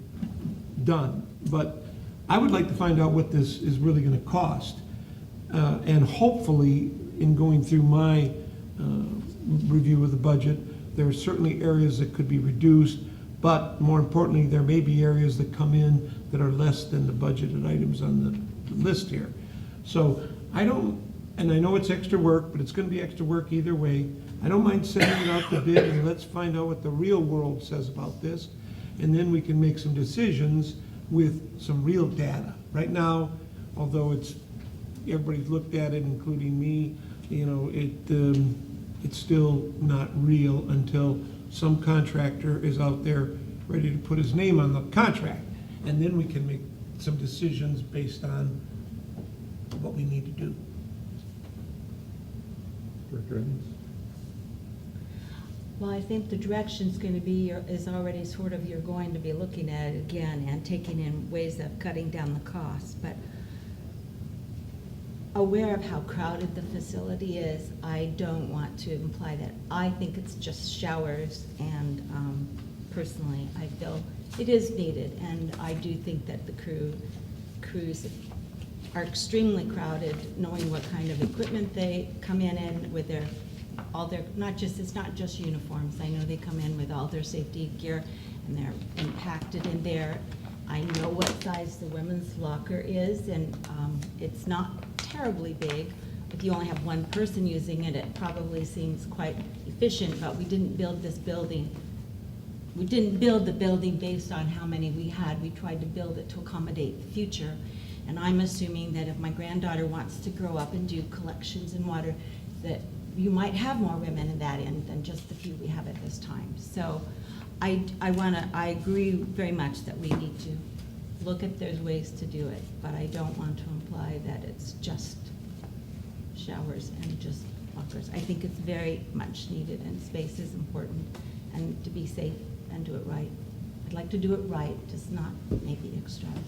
done. But I would like to find out what this is really going to cost. And hopefully, in going through my review of the budget, there are certainly areas that could be reduced, but more importantly, there may be areas that come in that are less than the budgeted items on the list here. So I don't, and I know it's extra work, but it's going to be extra work either way. I don't mind sending it out to bid, and let's find out what the real world says about this, and then we can make some decisions with some real data. Right now, although everybody's looked at it, including me, you know, it's still not real until some contractor is out there ready to put his name on the contract. And then we can make some decisions based on what we need to do. Director Evans? Well, I think the direction's going to be, is already sort of, you're going to be looking at it again and taking in ways of cutting down the cost. But aware of how crowded the facility is, I don't want to imply that I think it's just showers, and personally, I feel it is needed, and I do think that the crews are extremely crowded, knowing what kind of equipment they come in with it's not just uniforms. I know they come in with all their safety gear, and they're impacted in there. I know what size the women's locker is, and it's not terribly big. If you only have one person using it, it probably seems quite efficient, but we didn't build this building. We didn't build the building based on how many we had. We tried to build it to accommodate the future. And I'm assuming that if my granddaughter wants to grow up and do collections in water, that you might have more women in that end than just the few we have at this time. So I agree very much that we need to look at those ways to do it, but I don't want to imply that it's just showers and just lockers. I think it's very much needed, and space is important, and to be safe and do it right. I'd like to do it right, just not maybe extravagant.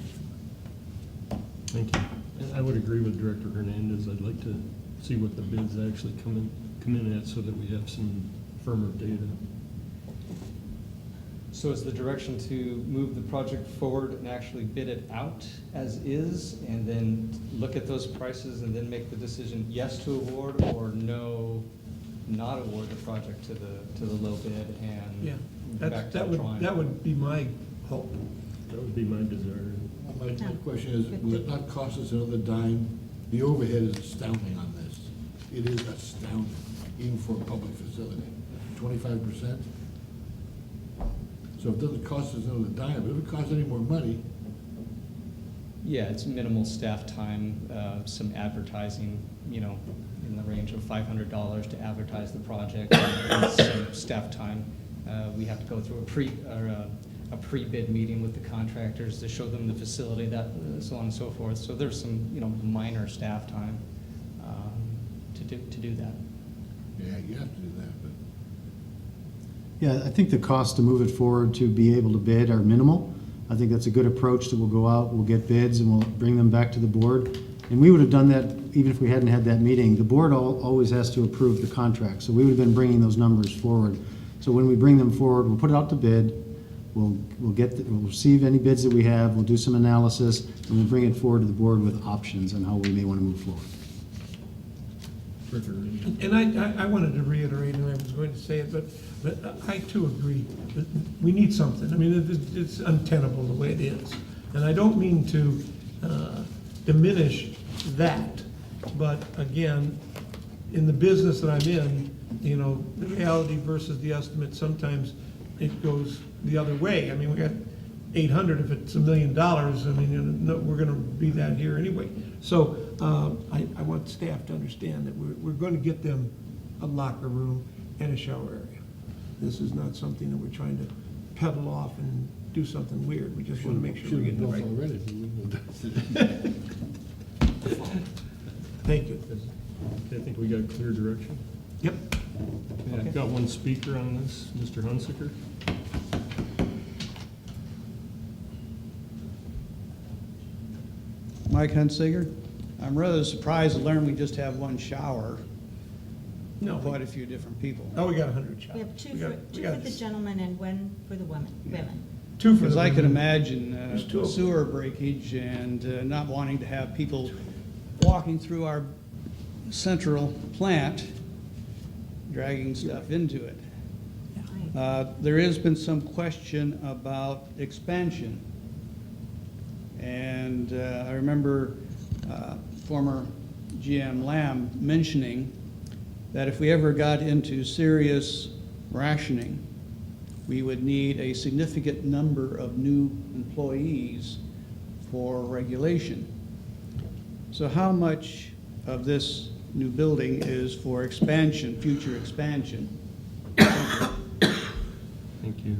Thank you. And I would agree with Director Hernandez. I'd like to see what the bids actually come in at so that we have some firmer data. So is the direction to move the project forward and actually bid it out as is, and then look at those prices and then make the decision yes to award or no, not award the project to the low bid and back to the drawing? That would be my hope. That would be my desire. My question is, will it not cost us another dime? The overhead is astounding on this. It is astounding. even for a public facility? 25%? So it doesn't cost us another dime, but if it costs any more money, Yeah, it's minimal staff time, some advertising, in the range of $500 to advertise the project, and some staff time. We have to go through a pre-bid meeting with the contractors to show them the facility, that, so on and so forth. So there's some, minor staff time to do that. yeah, you have to do that, but. Yeah, I think the costs to move it forward to be able to bid are minimal. I think that's a good approach, that we'll go out, we'll get bids, and we'll bring them back to the board. And we would have done that even if we hadn't had that meeting. The board always has to approve the contract, so we would have been bringing those numbers forward. So when we bring them forward, we'll put it out to bid, we'll receive any bids that we have, we'll do some analysis, and we'll bring it forward to the board with options on how we may want to move forward. And I wanted to reiterate, and I was going to say it, but I too agree that we need something. I mean, it's untenable the way it is. And I don't mean to diminish that, but again, in the business that I'm in, the reality versus the estimate, sometimes it goes the other way. I mean, we got 800, if it's $1 million, I mean, we're gonna be that here anyway. So, I want staff to understand that we're gonna get them a locker room and a shower area. This is not something that we're trying to peddle off and do something weird. We just wanna make sure we get the right. Already. Thank you. I think we got clear direction. Yep. Yeah, I've got one speaker on this, Mr. Hunsaker. Mike Hunsaker. I'm rather surprised to learn we just have one shower. No. Quite a few different people. Oh, we got 100 shots. We have two We for got the gentlemen and one for the women. Two for Because the I can women. imagine There's two of them. sewer breakage and not wanting to have people walking through our central plant, dragging stuff into it. There has been some question about expansion. And I remember former GM Lamb mentioning that if we ever got into serious rationing, we would need a significant number of new employees for regulation. So how much of this new building is for expansion, future expansion? Thank you.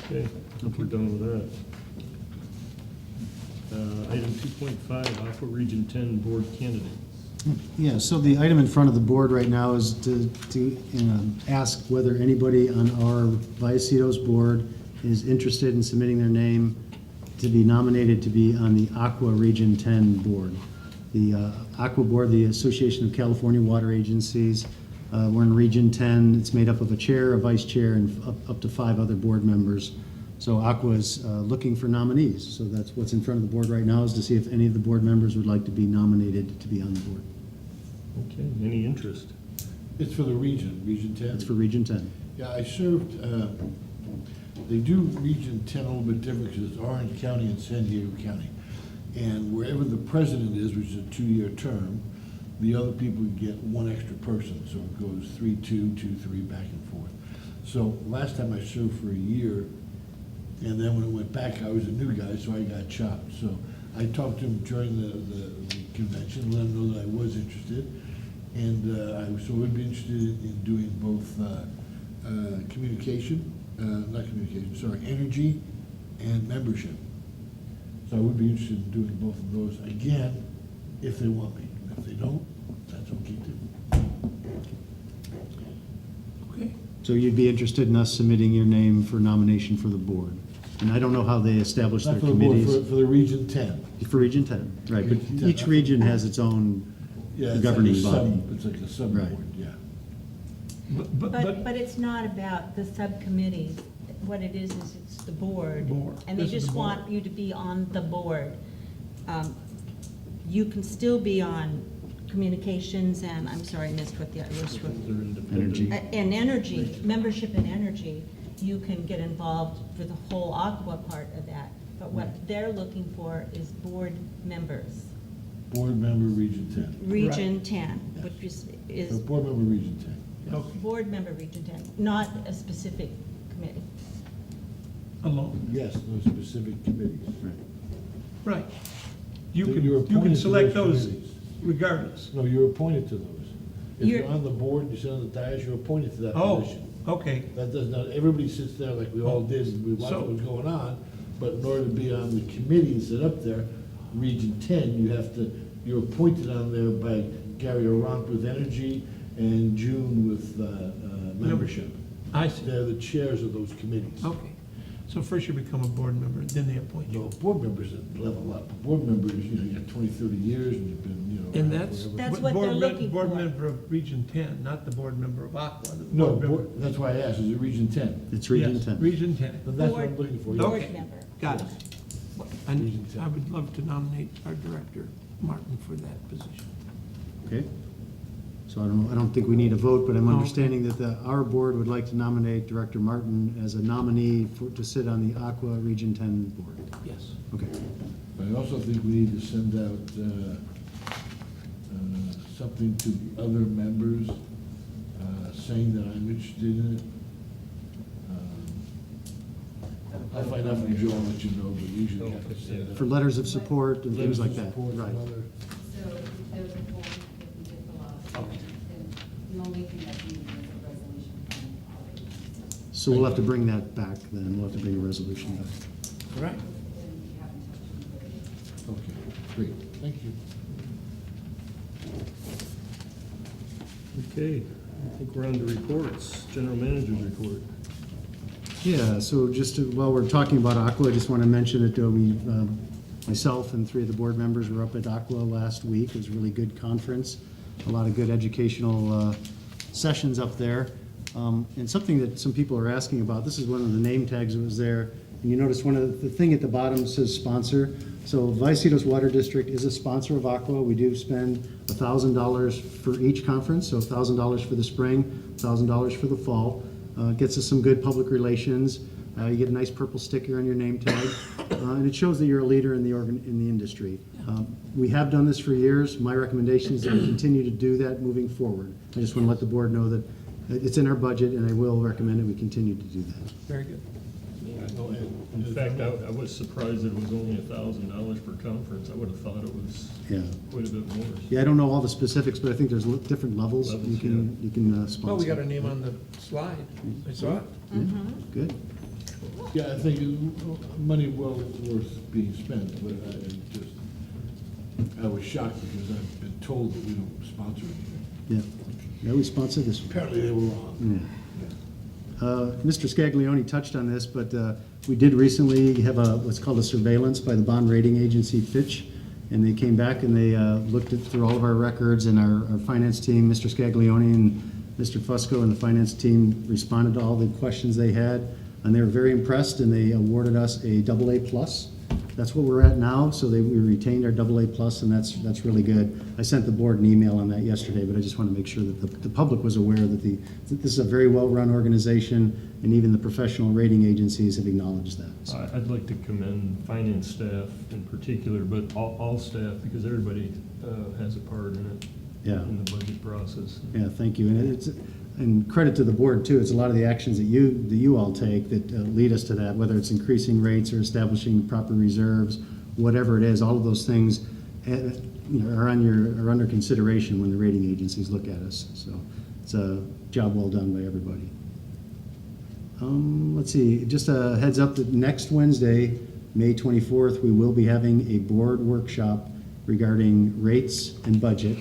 Okay, I think we're done with that. Item 2.5, Aqua Region 10 Board Candidate. Yeah, so the item in front of the board right now is to ask whether anybody on our Vallecitos board is interested in submitting their name to be nominated to be on the Aqua Region 10 board. The Aqua Board, the Association of California Water Agencies, we're in Region 10. It's made up of a chair, a vice chair, and up to 5 other board members. So Aqua is looking for nominees. So that's what's in front of the board right now, is to see if any of the board members would like to be nominated to be on the board. Okay, any interest? It's for the region, Region 10? That's for Region 10. Yeah, I served, they do Region 10 a little bit different because it's Orange County and San Diego County. And wherever the president is, which is a 2-year term, the other people get one extra person. So it goes 3-2, 2-3, back and forth. So last time I served for a year, and then when it went back, I was a new guy, so I got chopped. So I talked to him during the convention, let him know that I was interested. And I would be interested in doing both energy and membership. So I would be interested in doing both of those, again, if they want me. If they don't, that's okay too. Okay. So you'd be interested in us submitting your name for nomination for the board? And I don't know how they establish their Not for the board, committees. for the Region 10. For Region 10, right, but Region 10. each region has its own Yeah, it's governing like a body. It's like a sub Right. board, yeah. But it's not about the subcommittees. What it is it's the board. Board. And they This is just the board. want you to be on the board. You can still be on communications and, I'm sorry, I missed what the others were. They're independent. Energy. And energy, membership in energy, you can get involved for the whole Aqua part of that. But what they're looking for is board members. Board member, Region 10. Region 10, which So is board member, Region 10. Okay, board member Region 10, not a specific committee. alone, Yes, those specific committees. right. You You're can, you appointed can to select those those committees. regardless. No, you're appointed to those. If you're You're- on the board, you sit on the dais, you're appointed to that Oh, position. okay, That does not, everybody sits there like we all did, and we watch So- what was going on, but in order to be on the committee and sit up there, Region 10, you have to, you're appointed on there by Gary Arant with Energy and June with membership. I see. They're the chairs of those committees. Okay. So first you become a board member, then they appoint No, you. board members level up. Board members, you know, you got 20, 30 years, and you've been, you know. And around that's. forever. That's board what they're mem- looking Board for. member of Region 10, not the board member of Aqua. the No, board member- board- that's why I asked, is it Region 10? It's Region Yes, 10. Region 10. Then that's what I'm Board- looking for. Board Okay. member. Got it. Region And 10. I would love to nominate our director, Martin, for that position. Okay? So I don't think we need a vote, but I'm Okay. understanding that our board would like to nominate Director Martin as a nominee to sit on the Aqua Region 10 board. Yes. Okay. But I also think we need to send out something to other members saying that I'm interested in it. I'll find out from Joe, I'll let you know, but usually have to send out. For letters of support and things like that. Support from Right. other- So there's a form that we did fill out. And the only thing that's needed is a resolution from all agencies. So we'll have to bring that back then. We'll have to bring a resolution back. Right. And we haven't touched on it. Okay, great, thank you. Okay, I think we're on to reports. General manager's report. Yeah, so just while we're talking about Aqua, I just want to mention that myself and 3 of the board members were up at Aqua last week. It was a really good conference, a lot of good educational sessions up there. And something that some people are asking about, this is one of the name tags that was there, and you notice one of the thing at the bottom says sponsor. So Vallecitos Water District is a sponsor of Aqua. We do spend $1,000 for each conference, so $1,000 for the spring, $1,000 for the fall. Gets us some good public relations. You get a nice purple sticker on your name tag, and it shows that you're a leader in the industry. We have done this for years. My recommendation is that we continue to do that moving forward. I just want to let the board know that it's in our budget, and I will recommend that we continue to do that. Very good. In fact, I was surprised that it was only $1,000 per conference. I would have thought it was Yeah. quite a bit more. Yeah, I don't know all the specifics, but I think there's different levels you can sponsor. Well, we got our name on the slide. I saw it. Good. Yeah, I think money well worth being spent, but I was shocked because I've been told that we don't sponsor anything. Yeah, we sponsor this one. Apparently they were wrong. Yeah. Mr. Scaglione touched on this, but we did recently have what's called a surveillance by the bond rating agency Fitch, and they came back and they looked through all of our records, and our finance team, Mr. Scaglione and Mr. Fusco and the finance team responded to all the questions they had, and they were very impressed, and they awarded us a AA+. That's what we're at now, so we retained our AA+, and that's really good. I sent the board an email on that yesterday, but I just want to make sure that the public was aware that that this is a very well-run organization, and even the professional rating agencies have acknowledged that. So, I'd like to commend finance staff in particular, but all staff, because everybody has a part in it, Yeah. in the budget process. yeah, thank you. And credit to the board, too. It's a lot of the actions that you all take that lead us to that, whether it's increasing rates or establishing proper reserves, whatever it is, all of those things are under consideration when the rating agencies look at us. So it's a job well done by everybody. Let's see, just a heads up that next Wednesday, May 24th, we will be having a board workshop regarding rates and budget.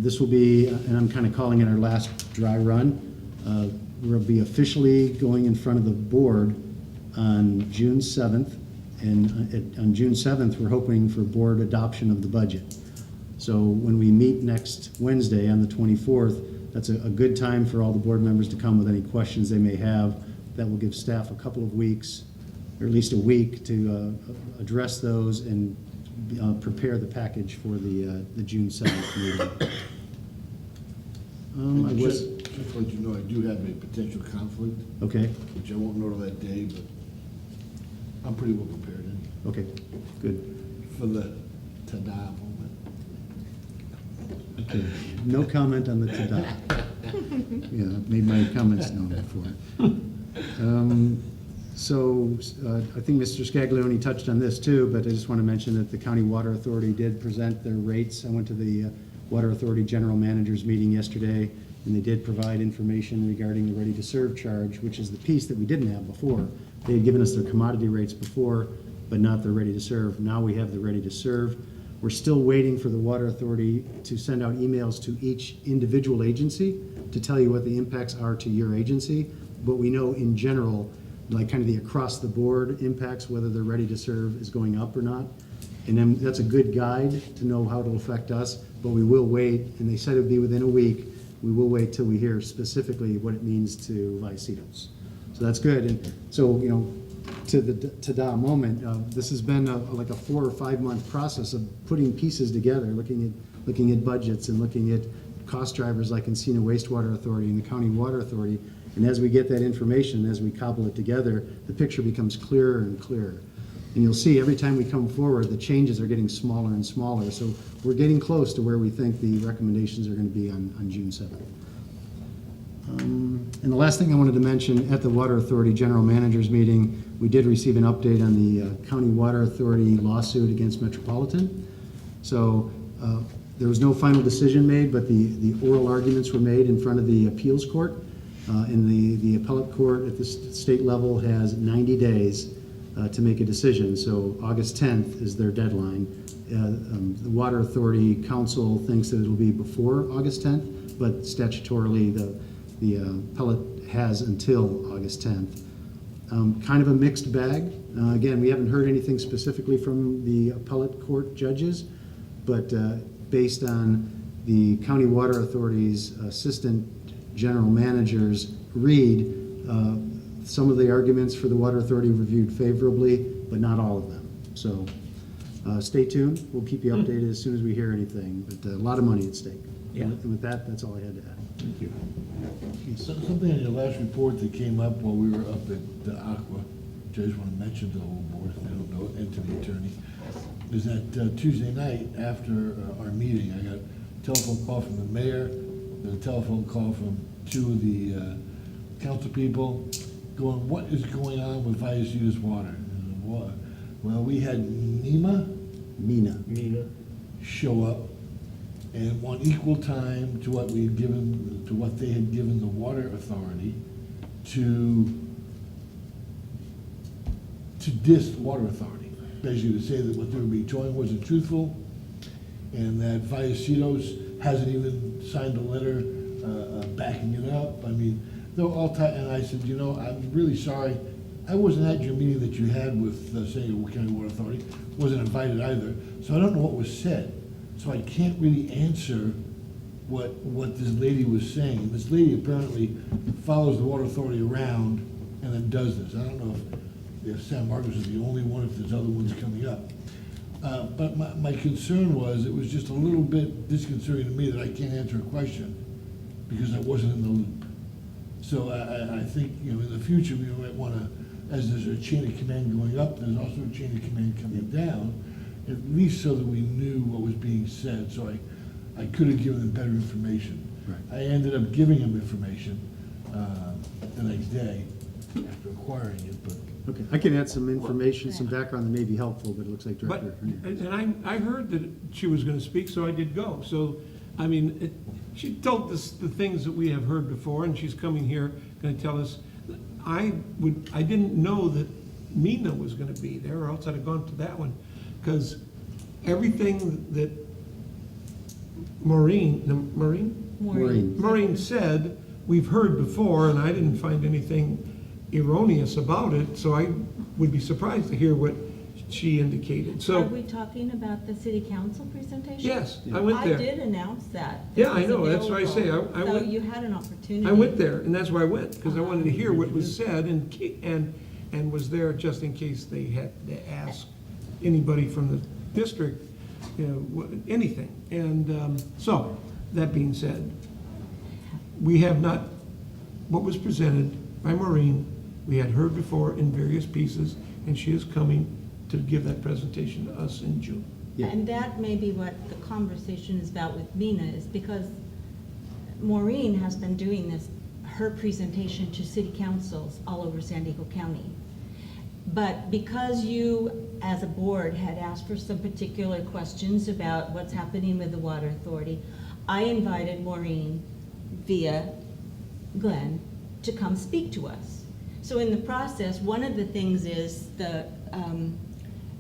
This will be, and I'm kind of calling it our last dry run. We'll be officially going in front of the board on June 7th. And on June 7th, we're hoping for board adoption of the budget. So when we meet next Wednesday on the 24th, that's a good time for all the board members to come with any questions they may have. That will give staff a couple of weeks, or at least a week, to address those and prepare the package for the June 7th meeting. Just to let you know, I do have a potential conflict, Okay, which I won't know till that day, but I'm pretty well prepared okay, good. for the ta-da moment. Okay, no comment on the ta-da. Yeah, made my comments known before. I think Mr. Scaglione touched on this too, but I just want to mention that the County Water Authority did present their rates. I went to the Water Authority General Managers meeting yesterday, and they did provide information regarding the ready-to-serve charge, which is the piece that we didn't have before. They had given us their commodity rates before, but not their ready-to-serve. Now we have the ready-to-serve. We're still waiting for the Water Authority to send out emails to each individual agency to tell you what the impacts are to your agency. But we know in general, like kind of the across-the-board impacts, whether they're ready-to-serve is going up or not. And then that's a good guide to know how it'll affect us, but we will wait, and they said it'd be within a week. We will wait till we hear specifically what it means to Vallecitos. So that's good. And so, you know, to the ta-da moment, this has been like a 4 or 5 month process of putting pieces together, looking at budgets and looking at cost drivers like Encina Wastewater Authority and the County Water Authority. And as we get that information, as we cobble it together, the picture becomes clearer and clearer. And you'll see every time we come forward, the changes are getting smaller and smaller. So we're getting close to where we think the recommendations are going to be on June 7th. And the last thing I wanted to mention, at the Water Authority General Managers meeting, we did receive an update on the County Water Authority lawsuit against Metropolitan. So there was no final decision made, but the oral arguments were made in front of the appeals court. And the appellate court at the state level has 90 days to make a decision. So August 10th is their deadline. The Water Authority Council thinks that it'll be before August 10th, but statutorily the appellate has until August 10th. Kind of a mixed bag. Again, we haven't heard anything specifically from the appellate court judges, but based on the County Water Authority's assistant general managers read, some of the arguments for the Water Authority reviewed favorably, but not all of them. So stay tuned. We'll keep you updated as soon as we hear anything, but a lot of money at stake. Yeah. And with that, that's all I had to add. Thank you. Something in your last report that came up while we were up at the Aqua, which I just want to mention to the whole board, if they don't know, and to the attorney, is that Tuesday night after our meeting, I got a telephone call from the mayor, and a telephone call from 2 of the council people going, what is going on with Vallecitos water? And well, we had Mina show up and want equal time to what we had given, to what they had given the Water Authority to diss the Water Authority. Basically to say that what they were being told wasn't truthful, and that Vallecitos hasn't even signed a letter backing it up. I mean, they're all and I said, you know, I'm really sorry. I wasn't at your meeting that you had with San County Water Authority. Wasn't invited either, so I don't know what was said. So I can't really answer what this lady was saying. This lady apparently follows the Water Authority around and then does this. I don't know if San Marcos is the only one, if there's other ones coming up. But my concern was, it was just a little bit disconcerting to me that I can't answer a question because I wasn't in the loop. So I think, you know, in the future, we might want to, as there's a chain of command going up, there's also a chain of command coming down, at least so that we knew what was being said, so I could have given them better information. Right. I ended up giving them information the next day after acquiring it, but Okay, I can add some information, some background that may be helpful, but it looks like But, Director. and I heard that she was gonna speak, so I did go. So, I mean, she told us the things that we have heard before, and she's coming here, gonna tell us. I didn't know that Mina was gonna be there, or else I'd have gone to that one. Because everything that Maureen said, we've heard before, and I didn't find anything erroneous about it, so I would be surprised to hear what she indicated. Are So, we talking about the city council presentation? yes, I went there. I did announce that. Yeah, I know, that's why I say, I So went, you had an opportunity. I went there, and that's why I went, because I wanted to hear what was said, and was there just in case they had to ask anybody from the district, you know, anything. And so, that being said, we have not, what was presented by Maureen, we had heard before in various pieces, and she is coming to give that presentation to us in June. Yeah. And that may be what the conversation is about with Mina, is because Maureen has been doing this, her presentation to city councils all over San Diego County. But because you, as a board, had asked for some particular questions about what's happening with the water authority, I invited Maureen via Glenn to come speak to us. So in the process, one of the things is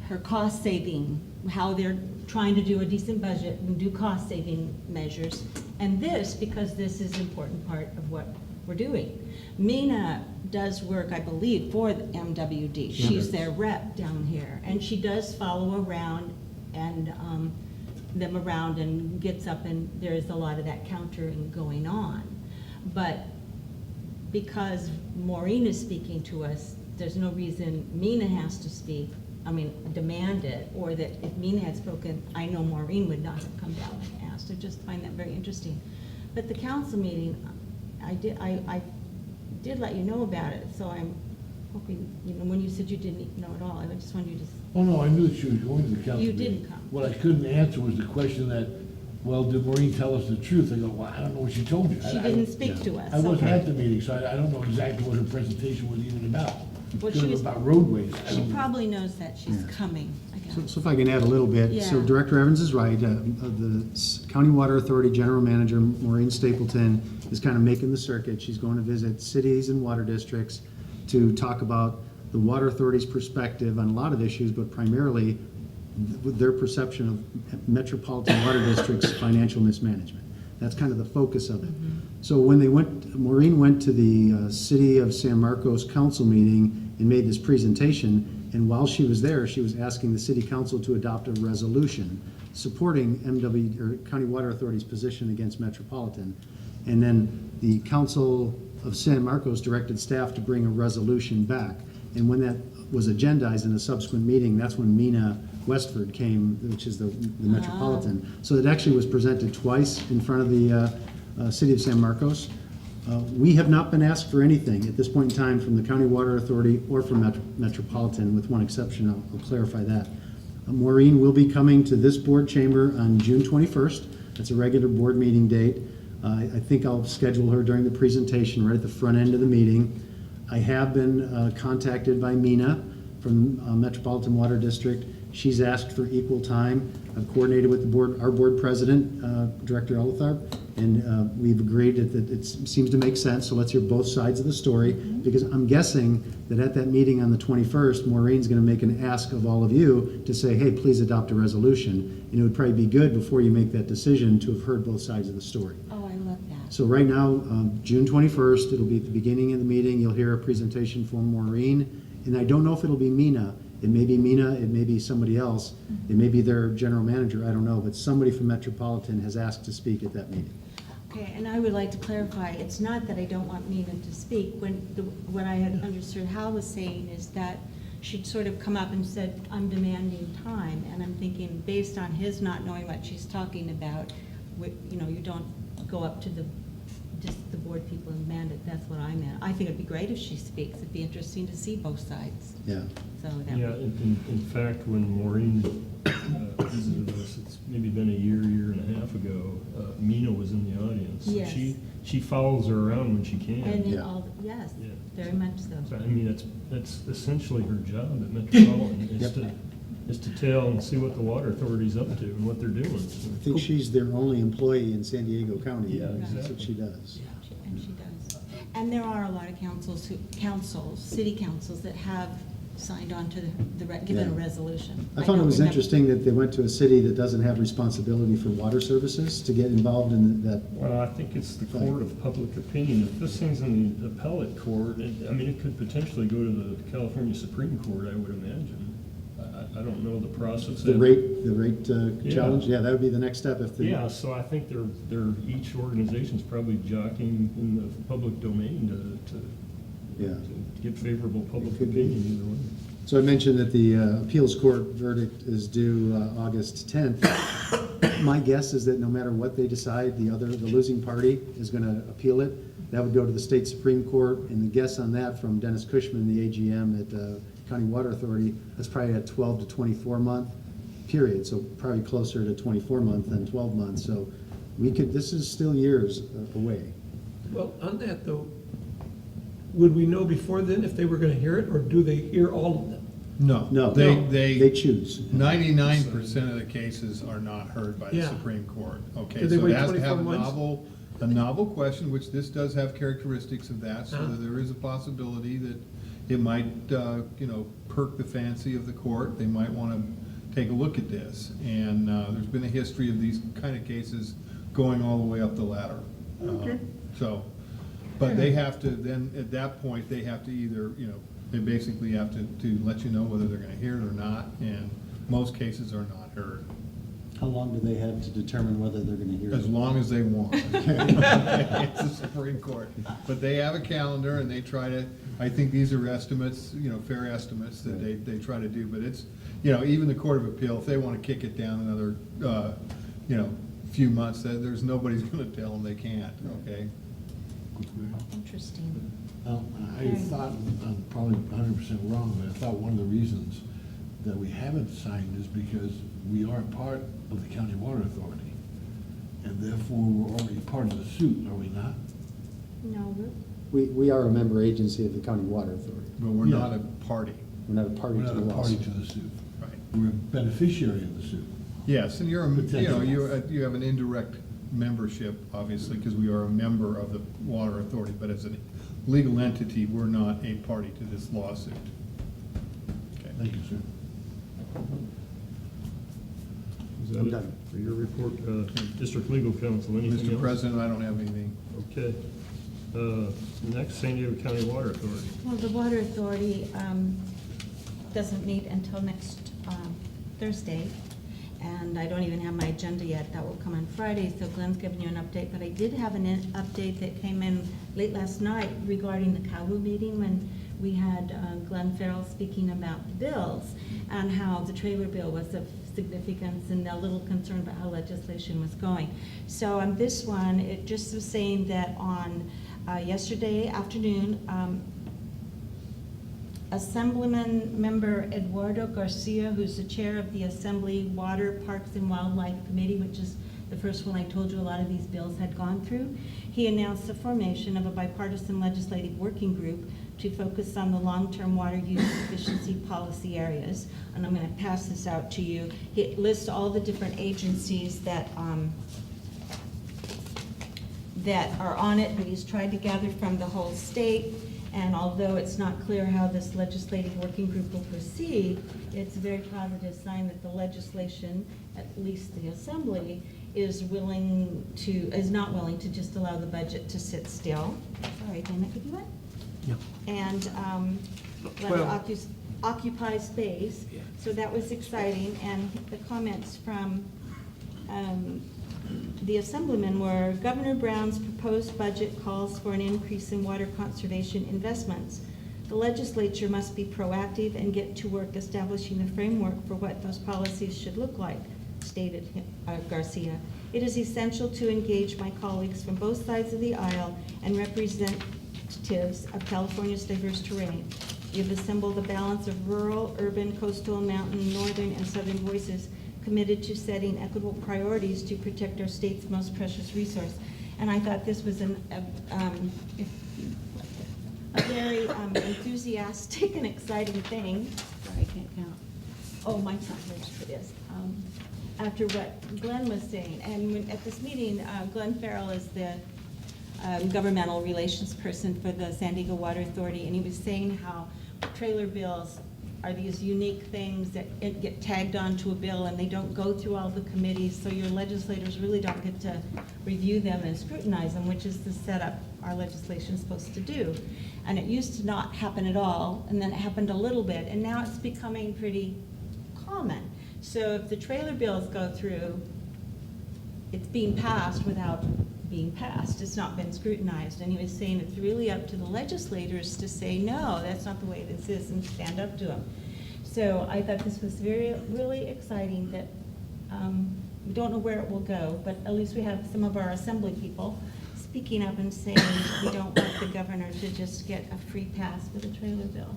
her cost saving, how they're trying to do a decent budget and do cost saving measures. And this, because this is an important part of what we're doing. Mina does work, I believe, for the MWD. She's their rep down here, and she does follow around and them around and gets up, and there's a lot of that countering going on. But because Maureen is speaking to us, there's no reason Mina has to speak, demand it, or that if Mina had spoken, I know Maureen would not have come down and asked. I just find that very interesting. But the council meeting, I did let you know about it, so I'm hoping, when you said you didn't know at all, I just wanted you to. Oh, no, I knew that she was going to the council You meeting. didn't come. What I couldn't answer was the question that, well, did Maureen tell us the truth? I go, well, I don't know what she told you. She didn't speak to us. I wasn't Okay. at the meeting, so I don't know exactly what her presentation was even about. Well, Could she have was- about roadways. I She don't know. probably knows that she's Yeah. coming, I guess. So if I can add a little bit, so Yeah. Director Evans is right. The County Water Authority General Manager, Maureen Stapleton, is kind of making the circuit. She's going to visit cities and water districts to talk about the Water Authority's perspective on a lot of issues, but primarily their perception of metropolitan water districts' financial mismanagement. That's kind of the focus of it. So when Maureen went to the City of San Marcos Council meeting and made this presentation, and while she was there, she was asking the City Council to adopt a resolution supporting County Water Authority's position against Metropolitan. And then the Council of San Marcos directed staff to bring a resolution back. And when that was agendized in a subsequent meeting, that's when Mina Westford came, which is the Metropolitan. So it actually was presented twice in front of the City of San Marcos. We have not been asked for anything at this point in time from the County Water Authority or from Metropolitan, with one exception. I'll clarify that. Maureen will be coming to this board chamber on June 21st. That's a regular board meeting date. I think I'll schedule her during the presentation right at the front end of the meeting. I have been contacted by Mina from Metropolitan Water District. She's asked for equal time. I've coordinated with our board president, Director Elitharp, and we've agreed that it seems to make sense, so let's hear both sides of the story, because I'm guessing that at that meeting on the 21st, Maureen's going to make an ask of all of you to say, hey, please adopt a resolution. And it would probably be good before you make that decision to have heard both sides of the story. Oh, I love that. So right now, June 21st, it'll be at the beginning of the meeting. You'll hear a presentation from Maureen, and I don't know if it'll be Mina. It may be Mina, it may be somebody else, it may be their general manager, I don't know, but somebody from Metropolitan has asked to speak at that meeting. Okay, and I would like to clarify, it's not that I don't want Mina to speak. What I had understood Hal was saying is that she'd sort of come up and said, I'm demanding time, and I'm thinking, based on his not knowing what she's talking about, you don't go up to just the board people and demand it. That's what I meant. I think it'd be great if she speaks. It'd be interesting to see both sides. Yeah. So that Yeah, in fact, when Maureen visited us, it's maybe been a year and a half ago, Mina was in the audience. So Yes. She follows her around when she can. And Yeah. yes, Yeah. very much so. So, I mean, that's essentially her job at Metropolitan, is to tell and see what the water authority's up to and what they're doing. I think she's their only employee in San Diego County. Yeah, That's what exactly. she does. And she does. And there are a lot of city councils that have signed on to given a Yeah. resolution. I found it don't was remember- interesting that they went to a city that doesn't have responsibility for water services to get involved in that. Well, I think it's the court of public opinion. If this thing's in the appellate court, it could potentially go to the California Supreme Court, I would imagine. I don't know the process. The rate Yeah. challenge, yeah, that would be the next step if the. Yeah, so I think each organization's probably jockeying in the public domain Yeah. to get favorable public It could be. opinion either way. So I mentioned that the appeals court verdict is due August 10th. My guess is that no matter what they decide, the losing party is going to appeal it. That would go to the state Supreme Court, and the guess on that from Dennis Cushman, the AGM at County Water Authority, that's probably a 12 to 24 month period, so probably closer to 24-month than 12 months, so this is still years away. Well, on that though, would we know before then if they were gonna hear it, or do they hear all of them? No. No, They they choose. 99% of the cases are not heard by the Yeah. Supreme Court. Okay, Do they so wait it has to have 24 a months? novel question, which this does have characteristics of that, so that there is a possibility that it might, perk the fancy of the court. They might want to take a look at this. And there's been a history of these kind of cases going all the way up the ladder. Okay. So, but they have to, then at that point, they have to either, they basically have to let you know whether they're gonna hear it or not, and most cases are not heard, How long do they have to determine whether they're going to hear it? as long as they want. It's the Supreme Court. But they have a calendar, and they try to, I think these are estimates, fair estimates that they try to do, but it's, even the Court of Appeal, if they wanna kick it down another, few months, there's nobody's gonna tell them they can't, okay? Interesting. I thought, I'm probably 100% wrong, but I thought one of the reasons that we haven't signed is because we are part of the County Water Authority. And therefore, we're already part of the suit, are we not? No, We are a member agency of the County Water Authority. But we're not a party. We're not a party We're to not the a party lawsuit. to the suit. Right. We're a beneficiary of the suit. Yes, and Potentially. you have an indirect membership, obviously, because we are a member of the Water Authority, but as a legal entity, we're not a party to this lawsuit. Okay. Thank you, sir. Is I'm that done. it for your report, District Legal Counsel? Anything else? Mr. President, I don't have anything. Okay. Next, San Diego County Water Authority. well, the Water Authority doesn't meet until next Thursday, and I don't even have my agenda yet. That will come on Friday, so Glenn's giving you an update. But I did have an update that came in late last night regarding the CAWU meeting, when we had Glenn Farrell speaking about the bills and how the trailer bill was of significance, and a little concerned about how legislation was going. So on this one, it just was saying that on yesterday afternoon, Assemblyman Member Eduardo Garcia, who's the chair of the Assembly Water, Parks, and Wildlife Committee, which is the first one I told you a lot of these bills had gone through, he announced the formation of a bipartisan legislative working group to focus on the long-term water use efficiency policy areas. And I'm going to pass this out to you. He lists all the different agencies that are on it, but he's tried to gather from the whole state. And although it's not clear how this legislative working group will proceed, it's a very positive sign that the legislation, at least the Assembly, is not willing to just allow the budget to sit still. Sorry, Dana, could you what? Yep. And let it occupy space. So that was exciting. And the comments from the Assemblyman were, Governor Brown's proposed budget calls for an increase in water conservation investments. The legislature must be proactive and get to work establishing the framework for what those policies should look like, stated Garcia. It is essential to engage my colleagues from both sides of the aisle and representatives of California's diverse terrain. We have assembled a balance of rural, urban, coastal, mountain, northern, and southern voices committed to setting equitable priorities to protect our state's most precious resource. And I thought this was a very enthusiastic and exciting thing. Sorry, I can't count. Oh, mine's not here, it is. After what Glenn was saying. And at this meeting, Glenn Farrell is the governmental relations person for the San Diego Water Authority, and he was saying how trailer bills are these unique things that get tagged onto a bill and they don't go through all the committees, so your legislators really don't get to review them and scrutinize them, which is the setup our legislation is supposed to do. And it used to not happen at all, and then it happened a little bit, and now it's becoming pretty common. So if the trailer bills go through, it's being passed without being passed. It's not been scrutinized. And he was saying it's really up to the legislators to say, no, that's not the way this is, and stand up to them. So I thought this was really exciting that we don't know where it will go, but at least we have some of our Assembly people speaking up and saying we don't want the governor to just get a free pass for the trailer bill.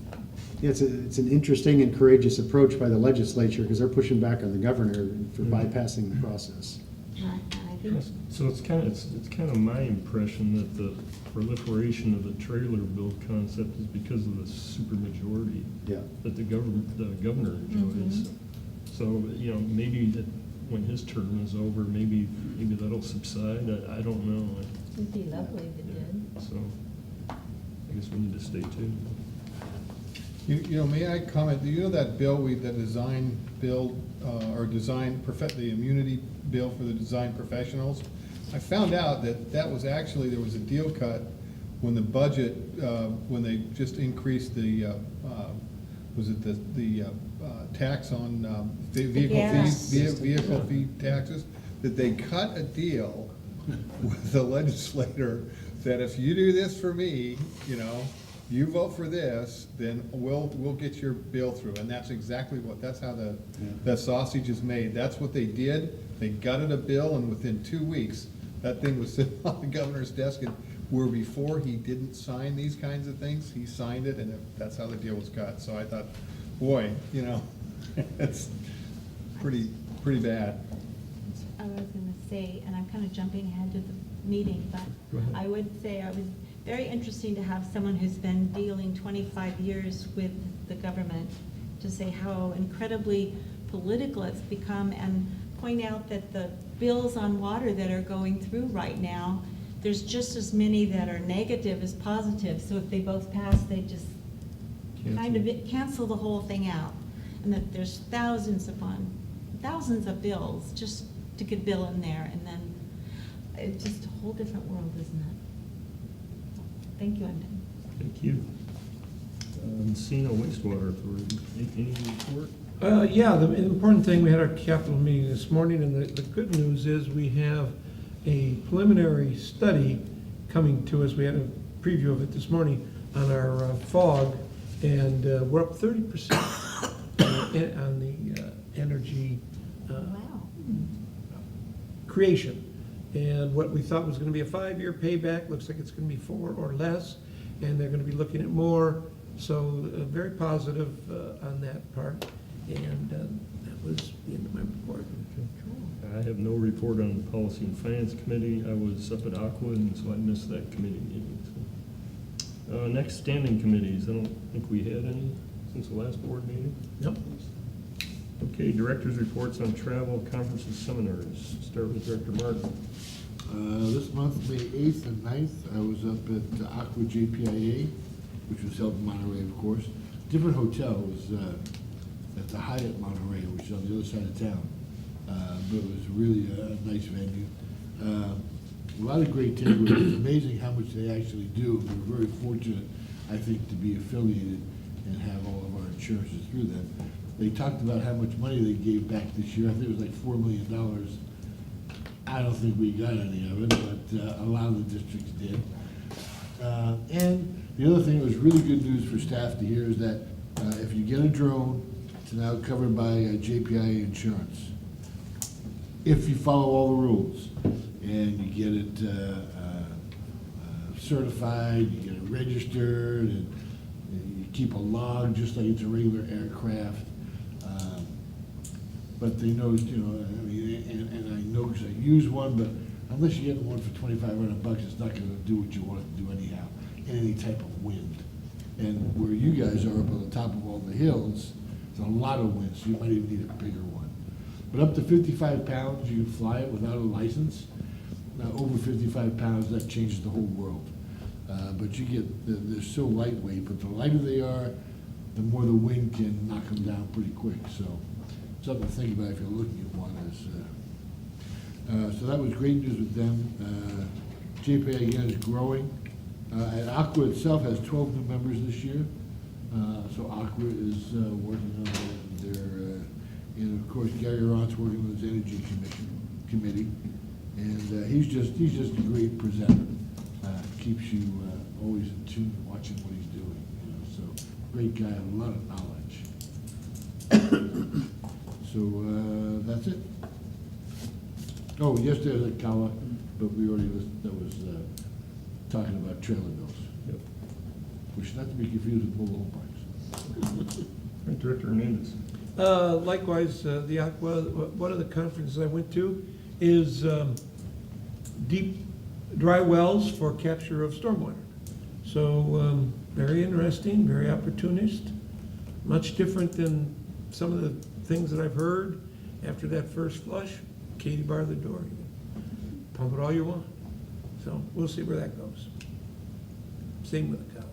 So It's an interesting and courageous approach by the legislature, because they're pushing back on the governor for bypassing the process. And I think, So it's kind of my impression that the proliferation of the trailer bill concept is because of the supermajority Yeah. that the governor enjoys. So, maybe that when his term is over, maybe that'll subside. I don't know. it'd be lovely if it did. So I guess we need to stay tuned. May I comment, do you know that bill, the design bill, the immunity bill for the design professionals? I found out that was actually, there was a deal cut when the budget, when they just increased the, was it the tax on vehicle gas. fees, vehicle fee taxes? That they cut a deal with the legislator that if you do this for me, you vote for this, then we'll get your bill through. And that's exactly that's how the sausage is made. That's what they did. They gutted a bill, and within 2 weeks, that thing was sitting on the governor's desk. And where before he didn't sign these kinds of things, he signed it, and that's how the deal was cut. So I thought, boy, it's pretty bad. I was gonna say, and I'm kind of jumping ahead to the meeting, Go but ahead. I would say I was very interesting to have someone who's been dealing 25 years with the government to say how incredibly political it's become, and point out that the bills on water that are going through right now, there's just as many that are negative as positive. So if they both pass, they just kind of cancel the whole thing out. And that there's thousands of bills just to get a bill in there, and then it's just a whole different world, isn't it? Thank you, I'm done. Thank you. Encino Wastewater Authority, any report? Yeah, the important thing, we had our capital meeting this morning, and the good news is we have a preliminary study coming to us. We had a preview of it this morning on our fog, and we're up 30% on the energy Wow. creation. And what we thought was gonna be a 5-year payback, looks like it's gonna be 4 or less, and they're gonna be looking at more. So very positive on that part, and that was the end of my report. I have no report on the Policy and Finance Committee. I was up at Aqua, and so I missed that committee meeting. So. Next, standing committees. I don't think we had any since the last board meeting. Yep. Okay, directors' reports on travel, conferences, seminars. Start with Director Martin. This month, May 8th and 9th, I was up at Aqua JPIA, which was held in Monterey, of course. Different hotel. It was at the Hyatt Monterey, which is on the other side of town. But it was really a nice venue. A lot of great takeaways. It's amazing how much they actually do. We're very fortunate, I think, to be affiliated and have all of our insurances through them. They talked about how much money they gave back this year. I think it was like $4 million. I don't think we got any of it, but a lot of the districts did. And the other thing that was really good news for staff to hear is that if you get a drone, it's now covered by JPI insurance. If you follow all the rules and you get it certified, you get it registered, and you keep a log just like it's a regular aircraft. But they noticed, and I know because I use one, but unless you get one for $2,500, it's not going to do what you want it to do anyhow, in any type of wind. And where you guys are up on the top of all the hills, there's a lot of wind, so you might even need a bigger one. But up to 55 pounds, you can fly it without a license. Now, over 55 pounds, that changes the whole world. But you get, they're so lightweight, but the lighter they are, the more the wind can knock them down pretty quick. So something to think about if you're looking at one. So that was great news with them. JPA again is growing. And Aqua itself has 12 new members this year. So Aqua is working on their, and of course Gary Arant's working with his Energy Committee. And he's just a great presenter. Keeps you always in tune, watching what he's doing. So great guy, a lot of knowledge. So that's it. Oh, yesterday was at Kawa, but we already that was talking about trailer bills, Yep. which not to be confused with mobile home parks. Right, Director Hernandez. Likewise, the Aqua, one of the conferences I went to is deep, dry wells for capture of stormwater. So, very interesting, very opportunist, much different than some of the things that I've heard after that first flush. Katie barred the door. Pump it all you want. So, we'll see where that goes. Same with the cow.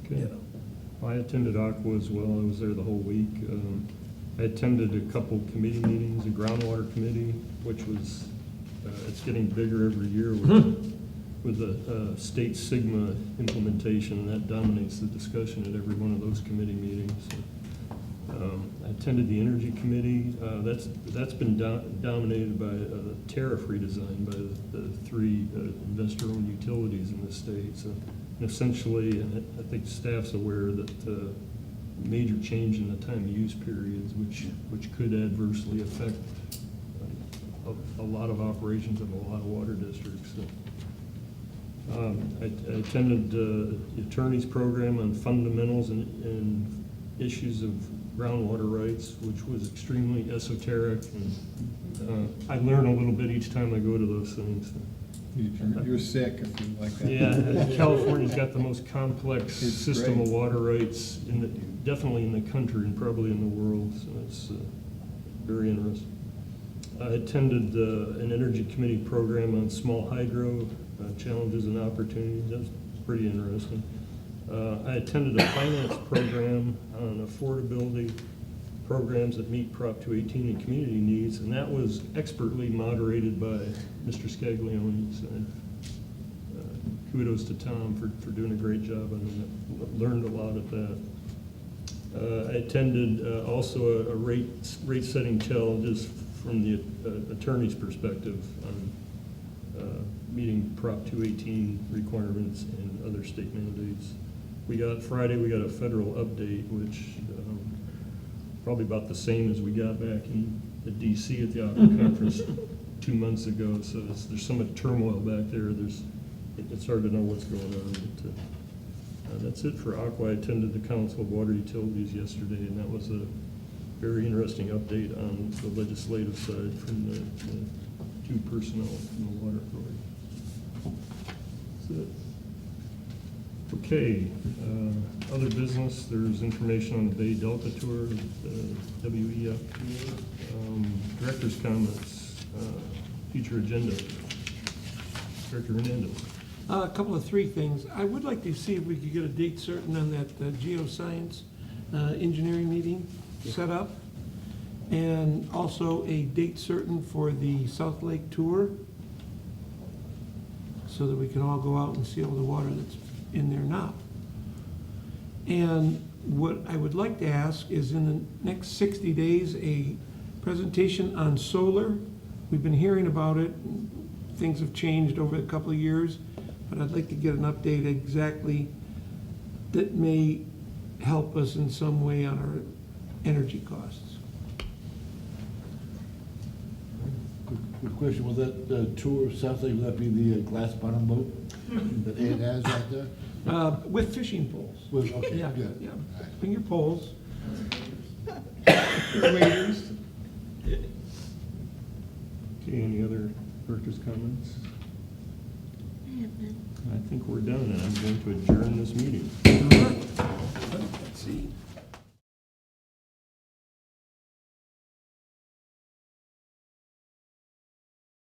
Okay. You know. I attended Aqua as well. I was there the whole week. I attended a couple committee meetings, the groundwater committee, which was, it's getting bigger every year with the state Sigma implementation, and that dominates the discussion at every one of those committee meetings. I attended the energy committee. That's been dominated by a tariff redesign by the three investor-owned utilities in the state. So, and essentially, and I think staff's aware that major change in the time of use periods, which could adversely affect a lot of operations of a lot of water districts. So, I attended the attorney's program on fundamentals and issues of groundwater rights, which was extremely esoteric, and I learn a little bit each time I go to those things. You're sick if you like that. Yeah, California's got the most complex It's system great. of water rights definitely in the country and probably in the world, so it's very interesting. I attended an energy committee program on small hydro challenges and opportunities. That was pretty interesting. I attended a finance program on affordability programs that meet Prop 218 and community needs, and that was expertly moderated by Mr. Scaglione. So, kudos to Tom for doing a great job on that. Learned a lot at that. I attended also a rate-setting challenges from the attorney's perspective on meeting Prop 218 requirements and other state mandates. Friday, we got a federal update, which probably about the same as we got back in the DC at the Aqua conference 2 months ago. So there's so much turmoil back there. It's hard to know what's going on. But, that's it for Aqua. I attended the Council of Water Utilities yesterday, and that was a very interesting update on the legislative side from the two personnel from the Water Authority. That's it. Okay, other business, there's information on the Bay Delta Tour, WEF tour. Director's comments, future agenda. Director Hernandez. A couple of three things. I would like to see if we could get a date certain on that geoscience engineering meeting set up, and also a date certain for the South Lake tour, so that we can all go out and see all the water that's in there now. And what I would like to ask is in the next 60 days, a presentation on solar. We've been hearing about it. Things have changed over a couple of years, but I'd like to get an update exactly that may help us in some way on our energy costs. Good question. Will that tour of South Lake, will that be the glass bottom boat that Ed has right there? With fishing poles. Okay, Yeah, good. yeah. All right. Bring your poles. Waders. Okay, any other director's comments? I have none. I think we're done, and I'm going to adjourn this meeting. Let's see.